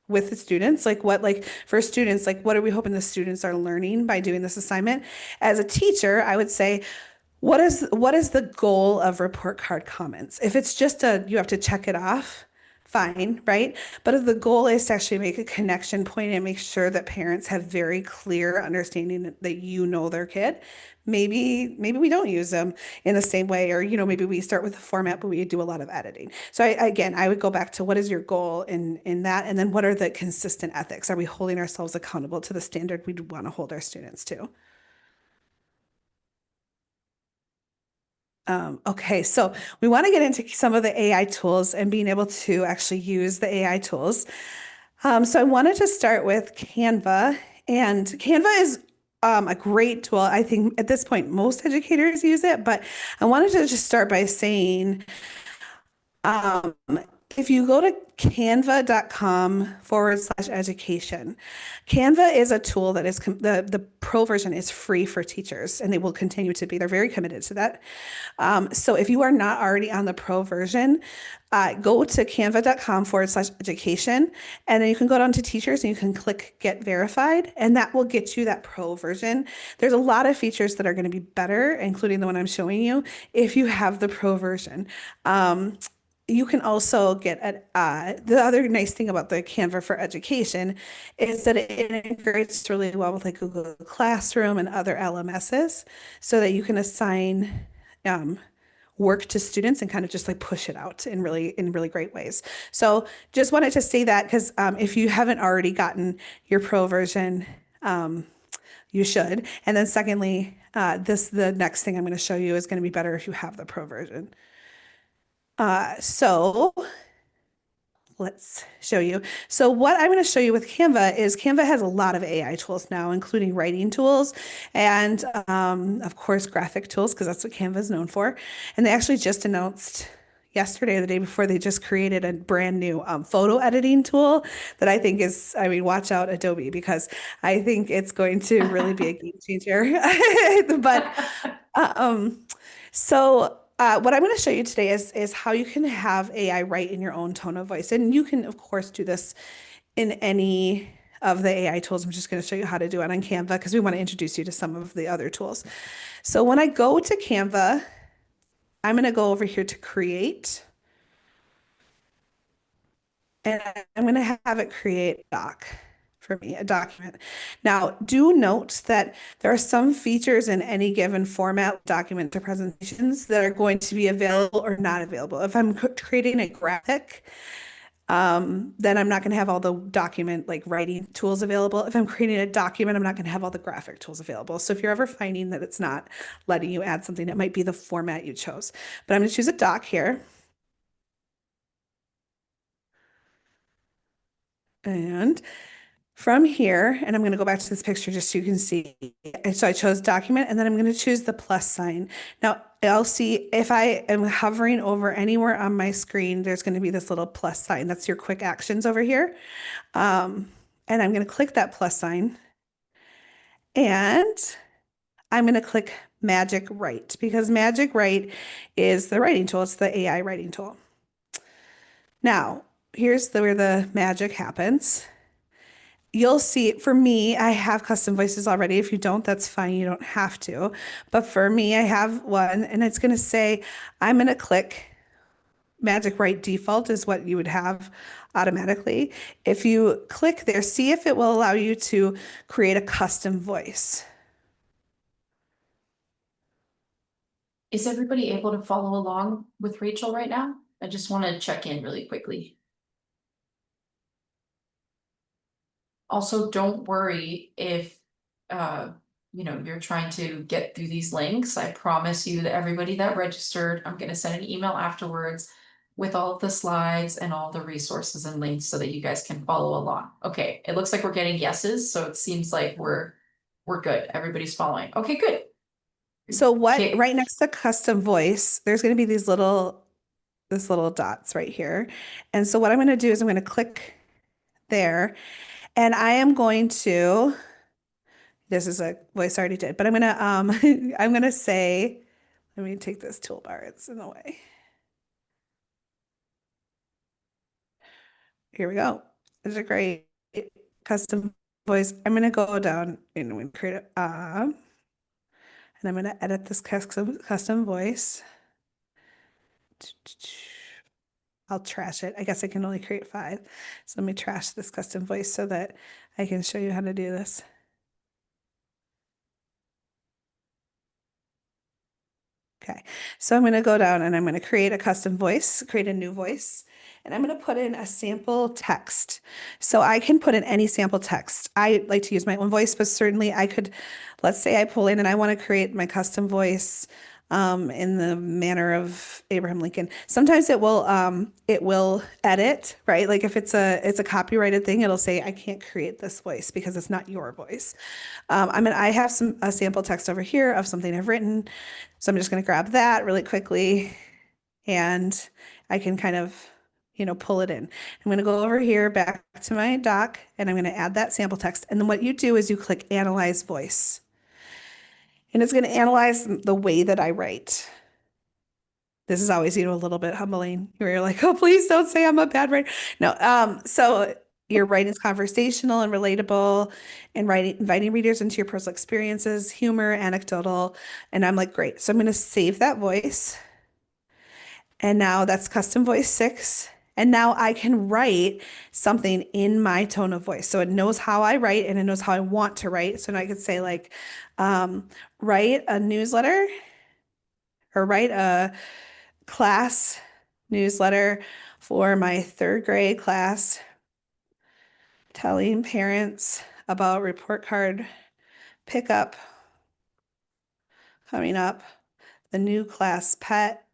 with the students? Like for students, like what are we hoping the students are learning by doing this assignment? As a teacher, I would say, what is the goal of report card comments? If it's just you have to check it off fine, right? But if the goal is to actually make a connection point and make sure that parents have very clear understanding that you know their kid, maybe we don't use them in the same way, or maybe we start with the format, but we do a lot of editing. So again, I would go back to what is your goal in that, and then what are the consistent ethics? Are we holding ourselves accountable to the standard we want to hold our students to? Okay, so we want to get into some of the AI tools and being able to actually use the AI tools. So I wanted to start with Canva, and Canva is a great tool. I think at this point, most educators use it, but I wanted to just start by saying um, if you go to canva.com/education, Canva is a tool that is the pro version is free for teachers, and they will continue to be. They're very committed to that. So if you are not already on the pro version, go to canva.com/education, and then you can go down to teachers and you can click get verified, and that will get you that pro version. There's a lot of features that are going to be better, including the one I'm showing you, if you have the pro version. You can also get the other nice thing about the Canva for Education is that it integrates really well with like Google Classroom and other LMSs so that you can assign um, work to students and kind of just like push it out in really great ways. So just wanted to say that because if you haven't already gotten your pro version, you should. And then secondly, the next thing I'm going to show you is going to be better if you have the pro version. So let's show you. So what I'm going to show you with Canva is Canva has a lot of AI tools now, including writing tools and, of course, graphic tools, because that's what Canva is known for. And they actually just announced yesterday or the day before, they just created a brand new photo editing tool that I think is, I mean, watch out Adobe, because I think it's going to really be a game changer. But um, what I'm going to show you today is how you can have AI write in your own tone of voice, and you can of course do this in any of the AI tools. I'm just going to show you how to do it on Canva because we want to introduce you to some of the other tools. So when I go to Canva, I'm going to go over here to create, and I'm going to have it create a doc for me, a document. Now, do note that there are some features in any given format, document or presentations, that are going to be available or not available. If I'm creating a graphic, then I'm not going to have all the document like writing tools available. If I'm creating a document, I'm not going to have all the graphic tools available. So if you're ever finding that it's not letting you add something, it might be the format you chose. But I'm going to choose a doc here. And from here, and I'm going to go back to this picture just so you can see. So I chose document, and then I'm going to choose the plus sign. Now, I'll see if I am hovering over anywhere on my screen, there's going to be this little plus sign. That's your quick actions over here. And I'm going to click that plus sign, and I'm going to click Magic Write, because Magic Write is the writing tool. It's the AI writing tool. Now, here's where the magic happens. You'll see, for me, I have custom voices already. If you don't, that's fine. You don't have to. But for me, I have one, and it's going to say, I'm going to click Magic Write default is what you would have automatically. If you click there, see if it will allow you to create a custom voice. Is everybody able to follow along with Rachel right now? I just want to check in really quickly. Also, don't worry if you're trying to get through these links. I promise you that everybody that registered, I'm gonna send an email afterwards with all of the slides and all the resources and links so that you guys can follow along. Okay, it looks like we're getting yeses, so it seems like we're good. Everybody's following. Okay, good. So Okay. right next to custom voice, there's going to be this little dots right here. And so what I'm going to do is I'm going to click there, and I am going to, this is a voice I already did, but I'm going to I'm going to say, let me take this toolbar, it's in the way. Here we go. It's a great custom voice. I'm going to go down and we create it, and I'm going to edit this custom voice. I'll trash it. I guess I can only create 5. So let me trash this custom voice so that I can show you how to do this. Okay, so I'm going to go down and I'm going to create a custom voice, create a new voice, and I'm going to put in a sample text. So I can put in any sample text. I like to use my own voice, but certainly I could, let's say I pull in and I want to create my custom voice in the manner of Abraham Lincoln. Sometimes it will edit, right? Like if it's a copyrighted thing, it'll say I can't create this voice because it's not your voice. I have a sample text over here of something I've written. So I'm just going to grab that really quickly and I can kind of, pull it in. I'm going to go over here back to my doc and I'm going to add that sample text. And then what you do is you click Analyze Voice. And it's going to analyze the way that I write. This is always, a little bit humbling where you're like, oh, please don't say I'm a bad writer. No, so your writing is conversational and relatable and inviting readers into your personal experiences, humor, anecdotal. And I'm like, great. So I'm going to save that voice. And now that's custom voice 6. And now I can write something in my tone of voice. So it knows how I write and it knows how I want to write. So now I could say like, write a newsletter or write a class newsletter for my 3rd grade class, telling parents about report card pickup coming up, the new class pet.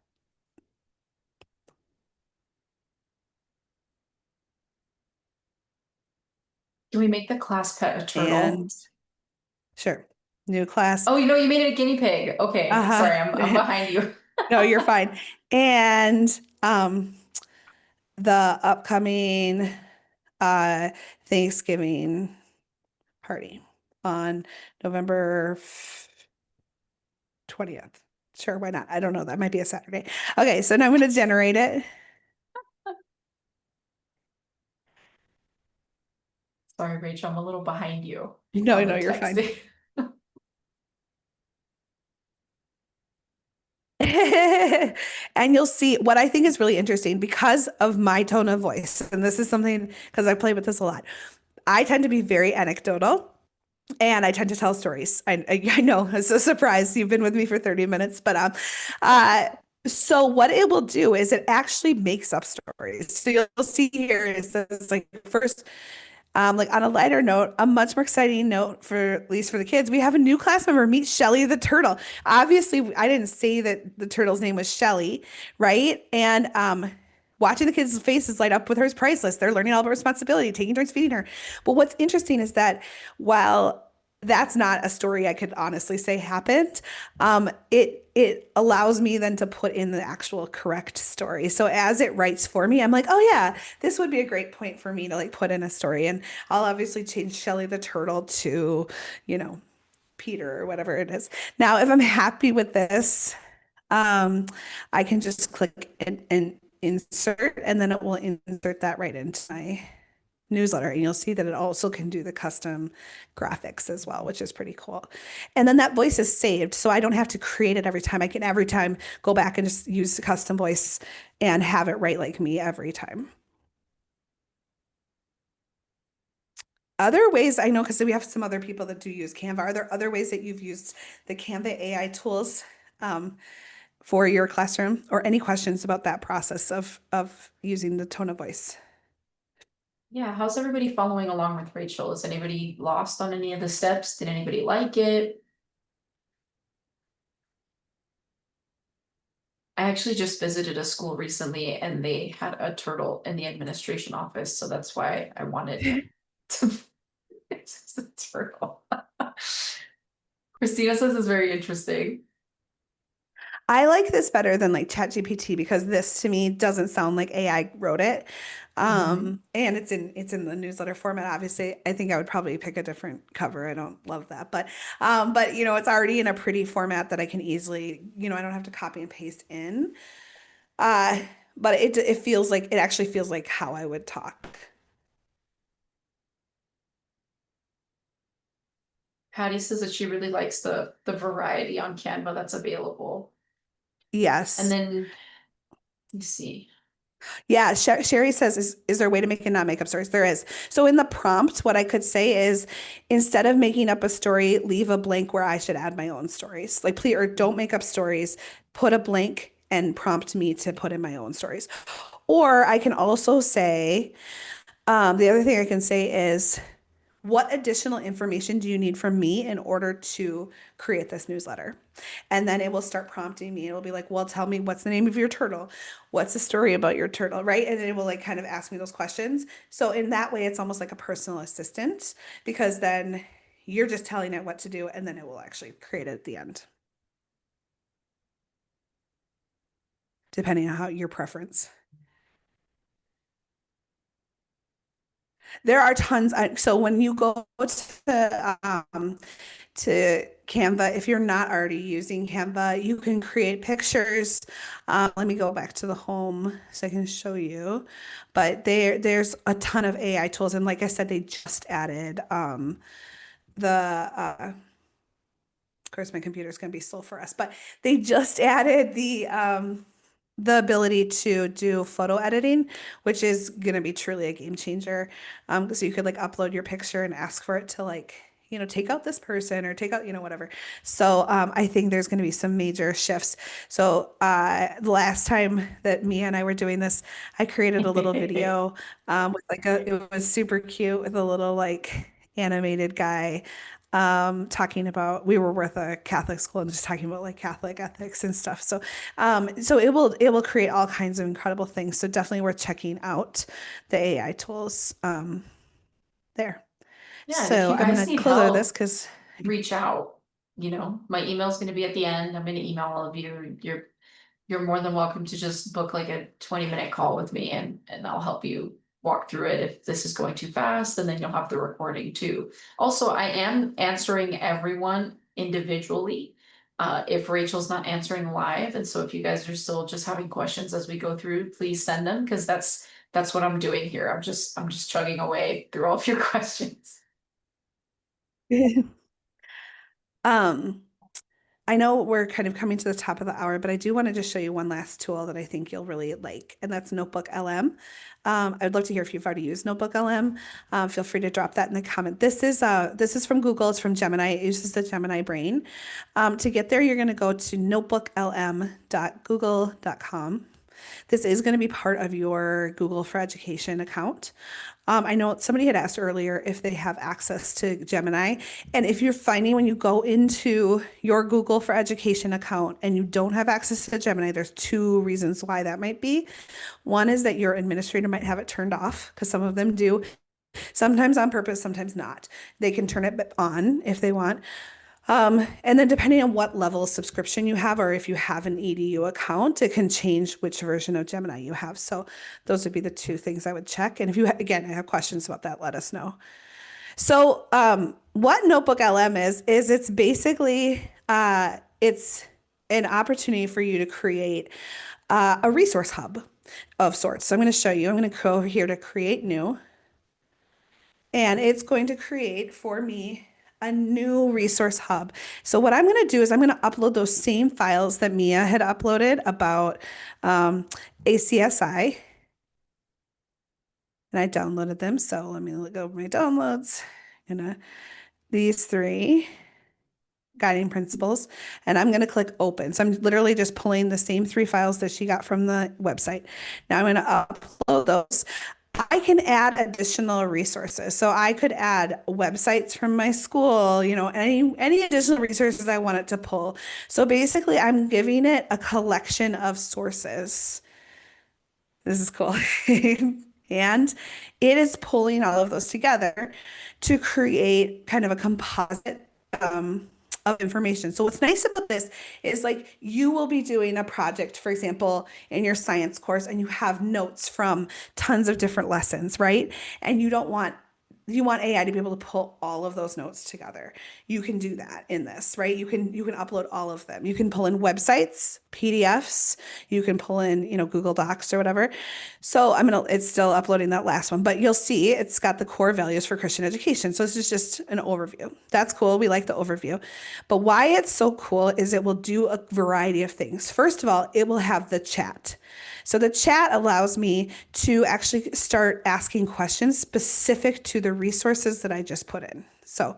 Can we make the class pet a turtle? And sure, new class. Oh, you made it a guinea pig. Okay, Uh-huh. sorry, I'm behind you. No, you're fine. And the upcoming uh Thanksgiving party on November 20th. Sure, why not? I don't know. That might be a Saturday. Okay, so now I'm going to generate it. Sorry, Rachel, I'm a little behind you No, on the no, you're fine. texting. And you'll see what I think is really interesting because of my tone of voice. And this is something because I play with this a lot. I tend to be very anecdotal and I tend to tell stories. I know it's a surprise. You've been with me for 30 minutes, but uh, so what it will do is it actually makes up stories. So you'll see here is this like first like on a lighter note, a much more exciting note for at least for the kids, we have a new class member meet Shelly the turtle. Obviously, I didn't say that the turtle's name was Shelly, right? And watching the kids' faces light up with her is priceless. They're learning all about responsibility, taking turns feeding her. But what's interesting is that while that's not a story I could honestly say happened. It allows me then to put in the actual correct story. So as it writes for me, I'm like, oh yeah, this would be a great point for me to like put in a story. And I'll obviously change Shelly the turtle to, you know, Peter or whatever it is. Now, if I'm happy with this, I can just click and insert, and then it will insert that right into my newsletter. And you'll see that it also can do the custom graphics as well, which is pretty cool. And then that voice is saved. So I don't have to create it every time. I can every time go back and just use the custom voice and have it write like me every time. Other ways I know, because we have some other people that do use Canva. Are there other ways that you've used the Canva AI tools for your classroom or any questions about that process of using the tone of voice? Yeah, how's everybody following along with Rachel? Is anybody lost on any of the steps? Did anybody like it? I actually just visited a school recently and they had a turtle in the administration office, so that's why I wanted to. It's just a turtle. Christina says it's very interesting. I like this better than like ChatGPT because this to me doesn't sound like AI wrote it. Mhm. And it's in the newsletter format. Obviously, I think I would probably pick a different cover. I don't love that, but it's already in a pretty format that I can easily, I don't have to copy and paste in. Uh, but it feels like it actually feels like how I would talk. Patty says that she really likes the variety on Canva that's available. And Yes. then you see. Yeah, Sherry says, is there a way to make it not make up stories? There is. So in the prompt, what I could say is instead of making up a story, leave a blank where I should add my own stories. Like, please, or don't make up stories, put a blank and prompt me to put in my own stories. Or I can also say, the other thing I can say is, what additional information do you need from me in order to create this newsletter? And then it will start prompting me. It'll be like, well, tell me what's the name of your turtle? What's the story about your turtle? Right. And it will like kind of ask me those questions. So in that way, it's almost like a personal assistant because then you're just telling it what to do and then it will actually create it at the end, depending on how your preference. There are tons. So when you go to Canva, if you're not already using Canva, you can create pictures. Let me go back to the home so I can show you. But there's a ton of AI tools, and like I said, they just added the of course, my computer is going to be slow for us, but they just added the ability to do photo editing, which is going to be truly a game changer. So you could like upload your picture and ask for it to like, take out this person or take out, whatever. So I think there's going to be some major shifts. So the last time that Mia and I were doing this, I created a little video with it was super cute with a little like animated guy talking about we were with a Catholic school and just talking about like Catholic ethics and stuff. So it will create all kinds of incredible things. So definitely worth checking out the AI tools there. Yeah, and if So you I'm guys gonna need close out of this help, because reach out. My email's gonna be at the end. I'm gonna email all of you. You're more than welcome to just book like a 20-minute call with me and I'll help you walk through it. If this is going too fast, and then you'll have the recording too. Also, I am answering everyone individually. If Rachel's not answering live, and so if you guys are still just having questions as we go through, please send them because that's what I'm doing here. I'm just chugging away through all of your questions. um I know we're kind of coming to the top of the hour, but I do want to just show you one last tool that I think you'll really like, and that's Notebook LM. I'd love to hear if you've already used Notebook LM. Feel free to drop that in the comment. This is from Google. It's from Gemini. It uses the Gemini brain. To get there, you're going to go to notebooklm.google.com. This is going to be part of your Google for Education account. I know somebody had asked earlier if they have access to Gemini. And if you're finding when you go into your Google for Education account and you don't have access to Gemini, there's two reasons why that might be. One is that your administrator might have it turned off because some of them do, sometimes on purpose, sometimes not. They can turn it on if they want. And then depending on what level of subscription you have, or if you have an EDU account, it can change which version of Gemini you have. So those would be the two things I would check. And if you, again, have questions about that, let us know. So what Notebook LM is it's basically, it's an opportunity for you to create a resource hub of sorts. So I'm going to show you, I'm going to go over here to create new. And it's going to create for me a new resource hub. So what I'm going to do is I'm going to upload those same files that Mia had uploaded about ACSI. And I downloaded them. So let me look over my downloads. These three guiding principles, and I'm going to click open. So I'm literally just pulling the same three files that she got from the website. Now I'm going to upload those. I can add additional resources. So I could add websites from my school, any additional resources I want it to pull. So basically, I'm giving it a collection of sources. This is cool. And it is pulling all of those together to create kind of a composite of information. So what's nice about this is like you will be doing a project, for example, in your science course, and you have notes from tons of different lessons, right? And you don't want you want AI to be able to pull all of those notes together. You can do that in this, right? You can upload all of them. You can pull in websites, PDFs, you can pull in, Google Docs or whatever. So it's still uploading that last one, but you'll see it's got the core values for Christian education. So this is just an overview. That's cool. We like the overview. But why it's so cool is it will do a variety of things. First of all, it will have the chat. So the chat allows me to actually start asking questions specific to the resources that I just put in. So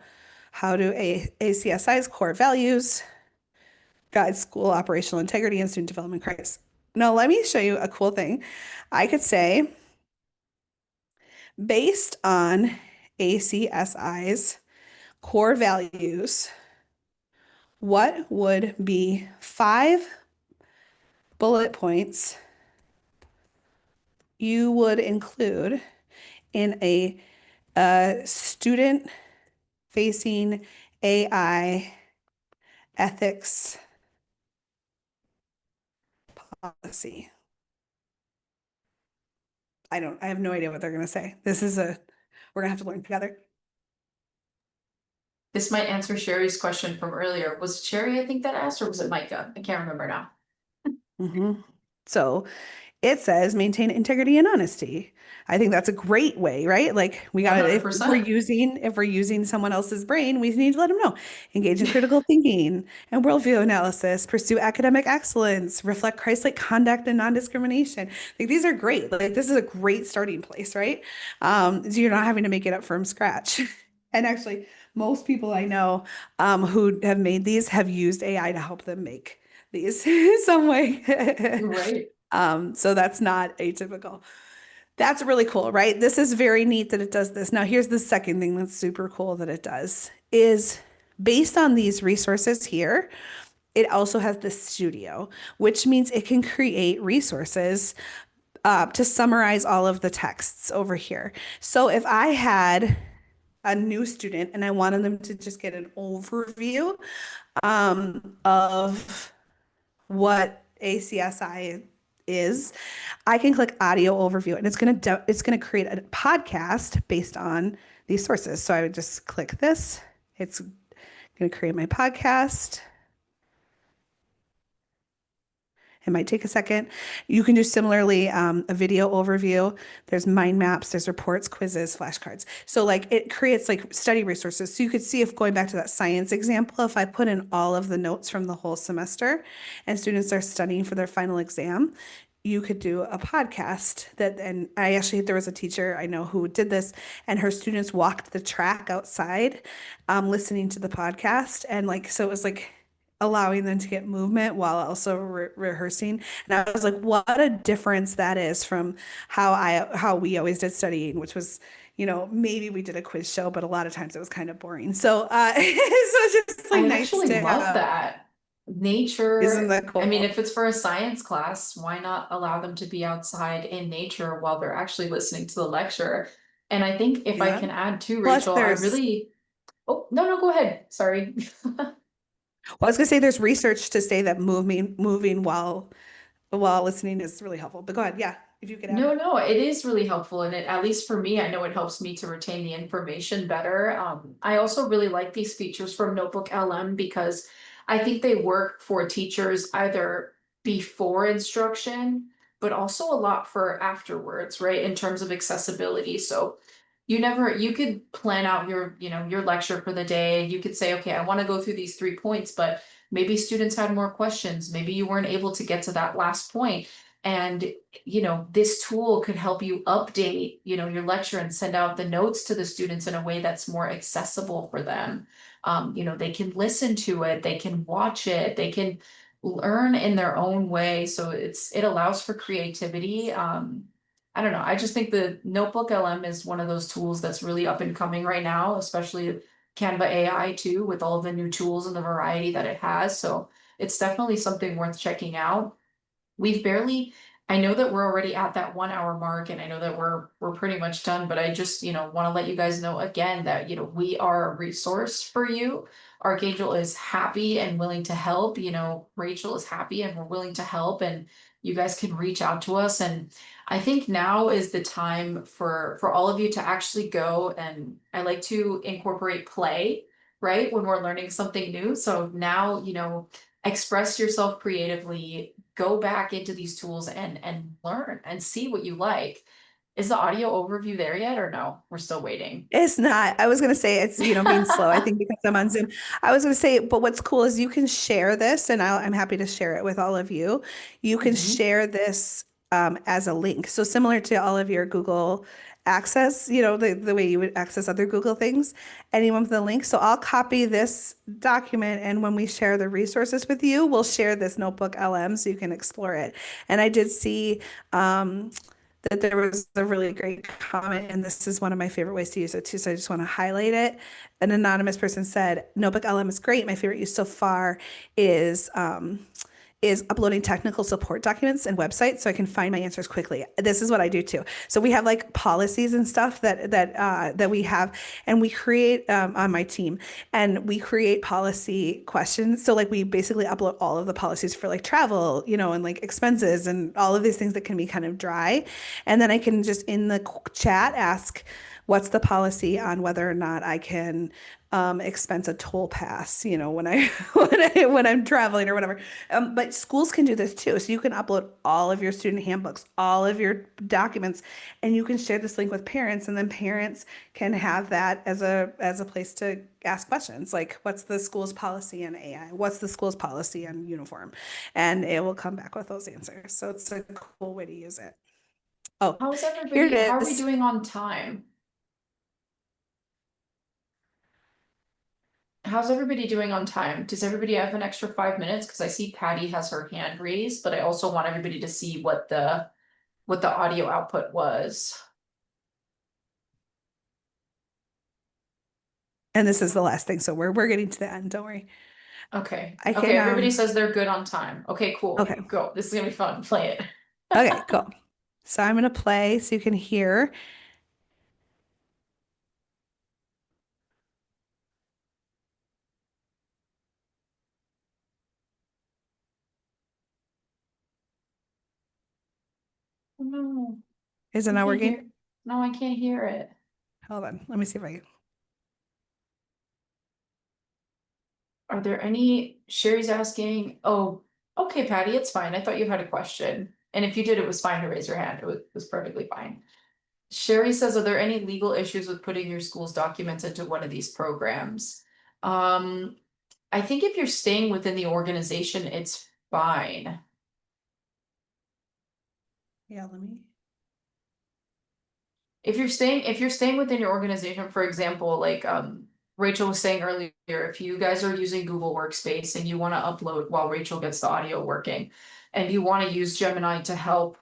how do ACSI's core values guide school operational integrity and student development crisis? Now, let me show you a cool thing. I could say, based on ACSI's core values, what would be 5 bullet points you would include in a student facing AI ethics policy? I have no idea what they're going to say. We're going to have to learn together. This might answer Sherry's question from earlier. Was it Sherry, I think, that asked, or was it Micah? I can't remember now. So it says maintain integrity and honesty. I think that's a great way, right? Like we got to, if we're 100%. using someone else's brain, we need to let them know. Engage in critical thinking and worldview analysis, pursue academic excellence, reflect Christ-like conduct and non-discrimination. Like these are great. Like this is a great starting place, right? So you're not having to make it up from scratch. And actually, most people I know who have made these have used AI to help them make these some way. Right. So that's not atypical. That's really cool, right? This is very neat that it does this. Now, here's the second thing that's super cool that it does is based on these resources here, it also has the studio, which means it can create resources to summarize all of the texts over here. So if I had a new student and I wanted them to just get an overview of what ACSI is, I can click audio overview and it's going to create a podcast based on these sources. So I would just click this. It's going to create my podcast. It might take a second. You can do similarly a video overview. There's mind maps, there's reports, quizzes, flashcards. So like it creates like study resources. So you could see if going back to that science example, if I put in all of the notes from the whole semester and students are studying for their final exam, you could do a podcast and there was a teacher I know who did this, and her students walked the track outside, listening to the podcast. And like, so it was like allowing them to get movement while also rehearsing. And I was like, what a difference that is from how we always did studying, which was, maybe we did a quiz show, but a lot of times it was kind of boring. So, so it's just like I nice actually to love have. that. Isn't Nature, that I mean, cool? if it's for a science class, why not allow them to be outside in nature while they're actually listening to the lecture? And I think if I Yeah. can add to Plus Rachel, I there's really, oh, no, no, go ahead. Sorry. Well, I was gonna say there's research to say that moving while listening is really helpful. But go ahead, yeah, if you could add. No, no, it is really helpful. And it, at least for me, I know it helps me to retain the information better. I also really like these features from Notebook LM because I think they work for teachers either before instruction, but also a lot for afterwards, right? In terms of accessibility. So you could plan out your lecture for the day. You could say, okay, I want to go through these 3 points, but maybe students had more questions. Maybe you weren't able to get to that last point. And this tool could help you update, your lecture and send out the notes to the students in a way that's more accessible for them. They can listen to it, they can watch it, they can learn in their own way. So it allows for creativity. I don't know. I just think the Notebook LM is one of those tools that's really up and coming right now, especially Canva AI too, with all of the new tools and the variety that it has. So it's definitely something worth checking out. We've barely, I know that we're already at that 1 hour mark and I know that we're pretty much done, but I just, want to let you guys know again that, we are a resource for you. Archangel is happy and willing to help, Rachel is happy and we're willing to help. And you guys can reach out to us. And I think now is the time for all of you to actually go, and I like to incorporate play, right? When we're learning something new. So now, express yourself creatively, go back into these tools and learn and see what you like. Is the audio overview there yet or no? We're still waiting. It's not. I was going to say it's, being slow. I think because I'm on Zoom. I was going to say, but what's cool is you can share this, and I'm happy to share it with all of you. You can Mhm. share this as a link. So similar to all of your Google Access, the way you would access other Google things, anyone with a link. So I'll copy this document, and when we share the resources with you, we'll share this notebook LM so you can explore it. And I did see that there was a really great comment, and this is one of my favorite ways to use it too. So I just want to highlight it. An anonymous person said, "Notebook LM is great. My favorite use so far is is uploading technical support documents and websites so I can find my answers quickly." This is what I do too. So we have like policies and stuff that we have, and we create on my team, and we create policy questions. So like we basically upload all of the policies for like travel, and like expenses and all of these things that can be kind of dry, and then I can just in the chat ask, what's the policy on whether or not I can expense a toll pass, when I when I'm traveling or whatever. But schools can do this too. So you can upload all of your student handbooks, all of your documents, and you can share this link with parents, and then parents can have that as a place to ask questions like, what's the school's policy on AI? What's the school's policy on uniform? And it will come back with those answers. So it's a cool way to use it. Oh, here it How are we is. doing on time? How's everybody doing on time? Does everybody have an extra 5 minutes? Because I see Patty has her hand raised, but I also want everybody to see what the audio output was. And this is the last thing. So we're getting to the end. Don't worry. Okay. I Okay, can everybody says they're good on time. Okay, cool. okay. Go. This is gonna be fun. Play it. Okay, cool. So I'm gonna play so you can hear. Oh, no, Is it I not can't working? hear. No, I can't hear it. Hold on. Let me see if I can. Are there any, Sherry's asking, oh, okay, Patty, it's fine. I thought you had a question. And if you did, it was fine to raise your hand. It was perfectly fine. Sherry says, are there any legal issues with putting your school's documents into one of these programs? Um, I think if you're staying within the organization, it's fine. Yeah, let me. If you're staying within your organization, for example, like Rachel was saying earlier, if you guys are using Google Workspace and you want to upload while Rachel gets the audio working, and you want to use Gemini to help,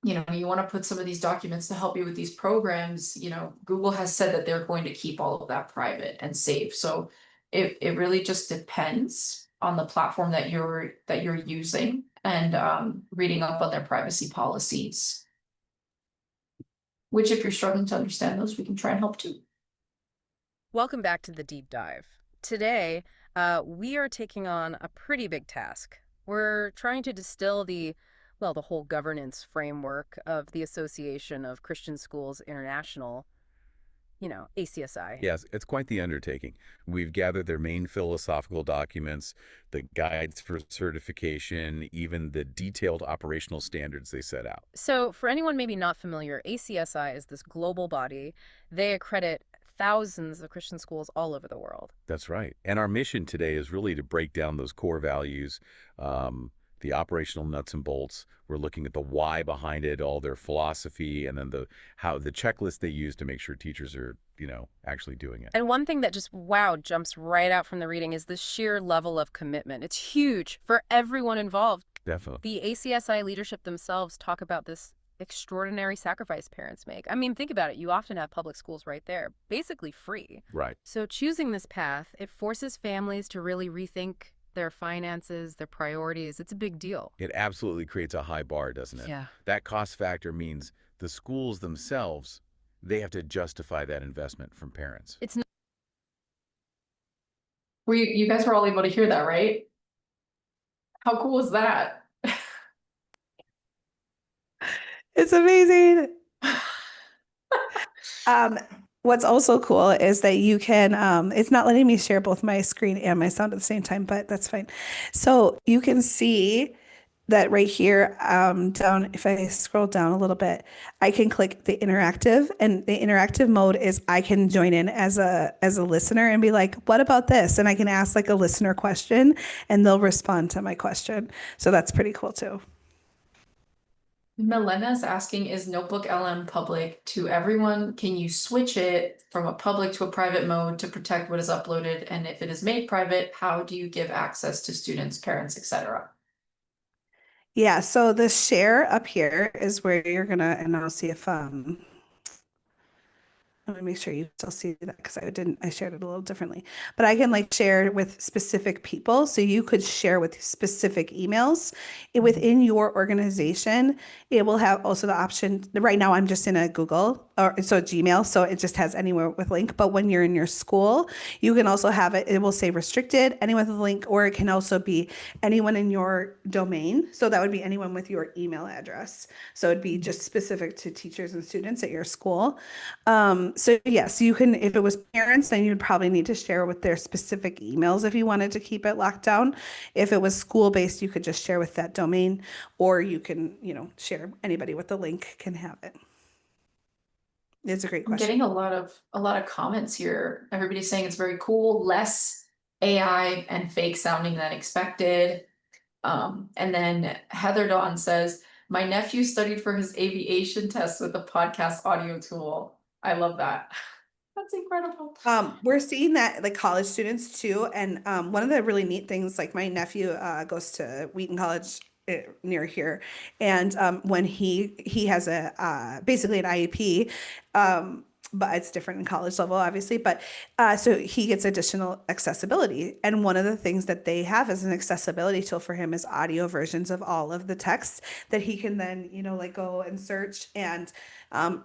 you want to put some of these documents to help you with these programs, Google has said that they're going to keep all of that private and safe. So it really just depends on the platform that you're using, and reading up on their privacy policies. Which, if you're struggling to understand those, we can try and help too. Welcome back to the deep dive. Today, we are taking on a pretty big task. We're trying to distill the whole governance framework of the Association of Christian Schools International, ACSI. Yes, it's quite the undertaking. We've gathered their main philosophical documents, the guides for certification, even the detailed operational standards they set out. So, for anyone maybe not familiar, ACSI is this global body. They accredit thousands of Christian schools all over the world. That's right. And our mission today is really to break down those core values, the operational nuts and bolts. We're looking at the why behind it, all their philosophy, and then the checklist they use to make sure teachers are, actually doing it. And one thing that just, wow, jumps right out from the reading is the sheer level of commitment. It's huge for everyone involved. Definitely. The ACSI leadership themselves talk about this extraordinary sacrifice parents make. I mean, think about it. You often have public schools right there, basically free. Right. So choosing this path, it forces families to really rethink their finances, their priorities. It's a big deal. It absolutely creates a high bar, doesn't it? Yeah. That cost factor means the schools themselves, they have to justify that investment from parents. It's You guys were all able to hear that, right? How cool is that? It's amazing. Um, what's also cool is that you can, it's not letting me share both my screen and my sound at the same time, but that's fine. So you can see that right here, down, if I scroll down a little bit, I can click the interactive, and the interactive mode is I can join in as a listener and be like, what about this? And I can ask like a listener question and they'll respond to my question. So that's pretty cool too. Milena's asking, is Notebook LM public to everyone? Can you switch it from a public to a private mode to protect what is uploaded? And if it is made private, how do you give access to students, parents, etc.? Yeah, so the share up here is where you're gonna, and I'll see if let me make sure you still see that because I shared it a little differently. But I can like share with specific people. So you could share with specific emails. Within your organization, it will have also the option. Right now, I'm just in a Google or so Gmail. So it just has anywhere with link. But when you're in your school, you can also have it. It will say restricted, anyone with a link, or it can also be anyone in your domain. So that would be anyone with your email address. So it'd be just specific to teachers and students at your school. So yes, you can, if it was parents, then you'd probably need to share with their specific emails if you wanted to keep it locked down. If it was school-based, you could just share with that domain, or you can, share anybody with the link can have it. It's a great I'm question. getting a lot of comments here. Everybody's saying it's very cool, less AI and fake sounding than expected. And then Heather Dawn says, my nephew studied for his aviation test with a podcast audio tool. I love that. That's incredible. We're seeing that like college students too, and one of the really neat things, like my nephew goes to Wheaton College near here, and when he has a basically an IEP, but it's different in college level, obviously. But so he gets additional accessibility, and one of the things that they have as an accessibility tool for him is audio versions of all of the texts that he can then like go and search and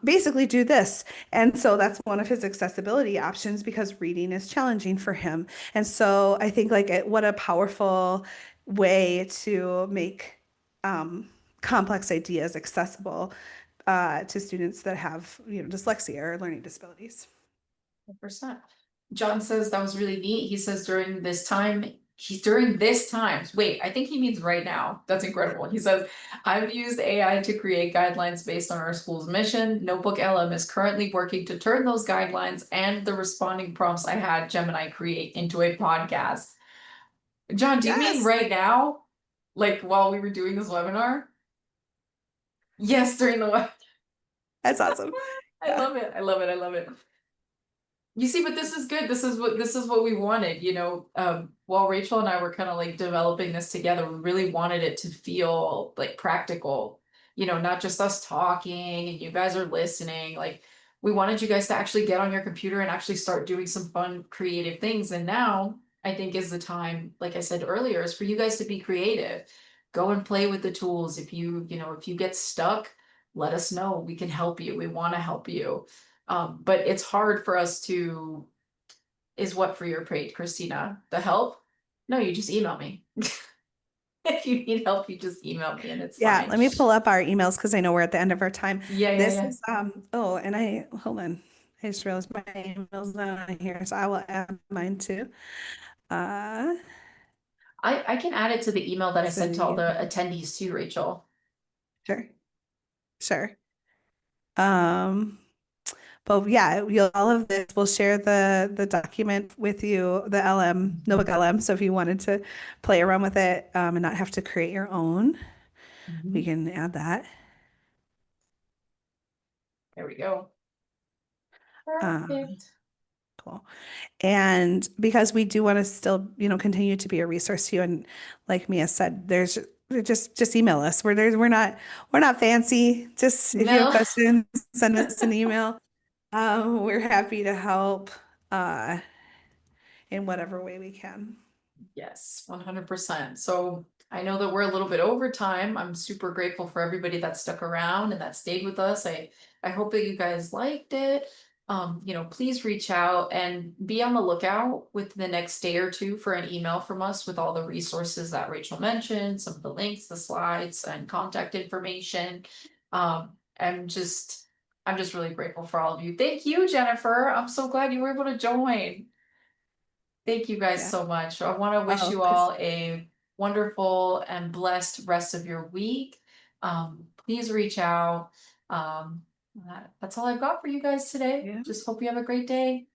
basically do this. And so that's one of his accessibility options because reading is challenging for him. And so I think like what a powerful way to make complex ideas accessible to students that have dyslexia or learning disabilities. 100%. John says that was really neat. He says during this time, wait, I think he means right now. That's incredible. He says, I've used AI to create guidelines based on our school's mission. Notebook LM is currently working to turn those guidelines and the responding prompts I had Gemini create into a podcast. John, do you mean Yes, right now? Like while we were doing this webinar? Yes, during the webinar. that's awesome. I Yeah. love it. I love it. I love it. You see, but this is good. This is what we wanted, while Rachel and I were kind of like developing this together, we really wanted it to feel like practical, not just us talking and you guys are listening. Like we wanted you guys to actually get on your computer and actually start doing some fun, creative things. And now I think is the time, like I said earlier, is for you guys to be creative. Go and play with the tools. If you get stuck, let us know. We can help you. We want to help you. But it's hard for us to, is what for your plate, Christina? The help? No, you just email me. If you need help, you just email me and it's Yeah, fine. let me pull up our emails because I know we're at the end of our time. Yeah, yeah, This yeah. is and hold on. I just realized my email's not on here, so I will add mine too. I can add it to the email that I So sent to all you, the attendees too, Rachel. sure, sure. Um, but yeah, all of this, we'll share the document with you, the Notebook LM. So if you wanted to play around with it, and not have to create your own, we can add that. There we go. Um, Perfect. cool. And because we do want to still, continue to be a resource to you, and like Mia said, there's just email us. We're not fancy. Just if you have No. questions, send us an email. We're happy to help in whatever way we can. Yes, 100%. So I know that we're a little bit over time. I'm super grateful for everybody that stuck around and that stayed with us. I hope that you guys liked it. Please reach out and be on the lookout with the next day or two for an email from us with all the resources that Rachel mentioned, some of the links, the slides, and contact information. I'm just really grateful for all of you. Thank you, Jennifer. I'm so glad you were able to join. Thank you guys Yeah. so much. I want to wish Oh, you all a wonderful and blessed rest of your week. Please reach out. That's all I've got for you guys today. Yeah. Just hope you have a great day.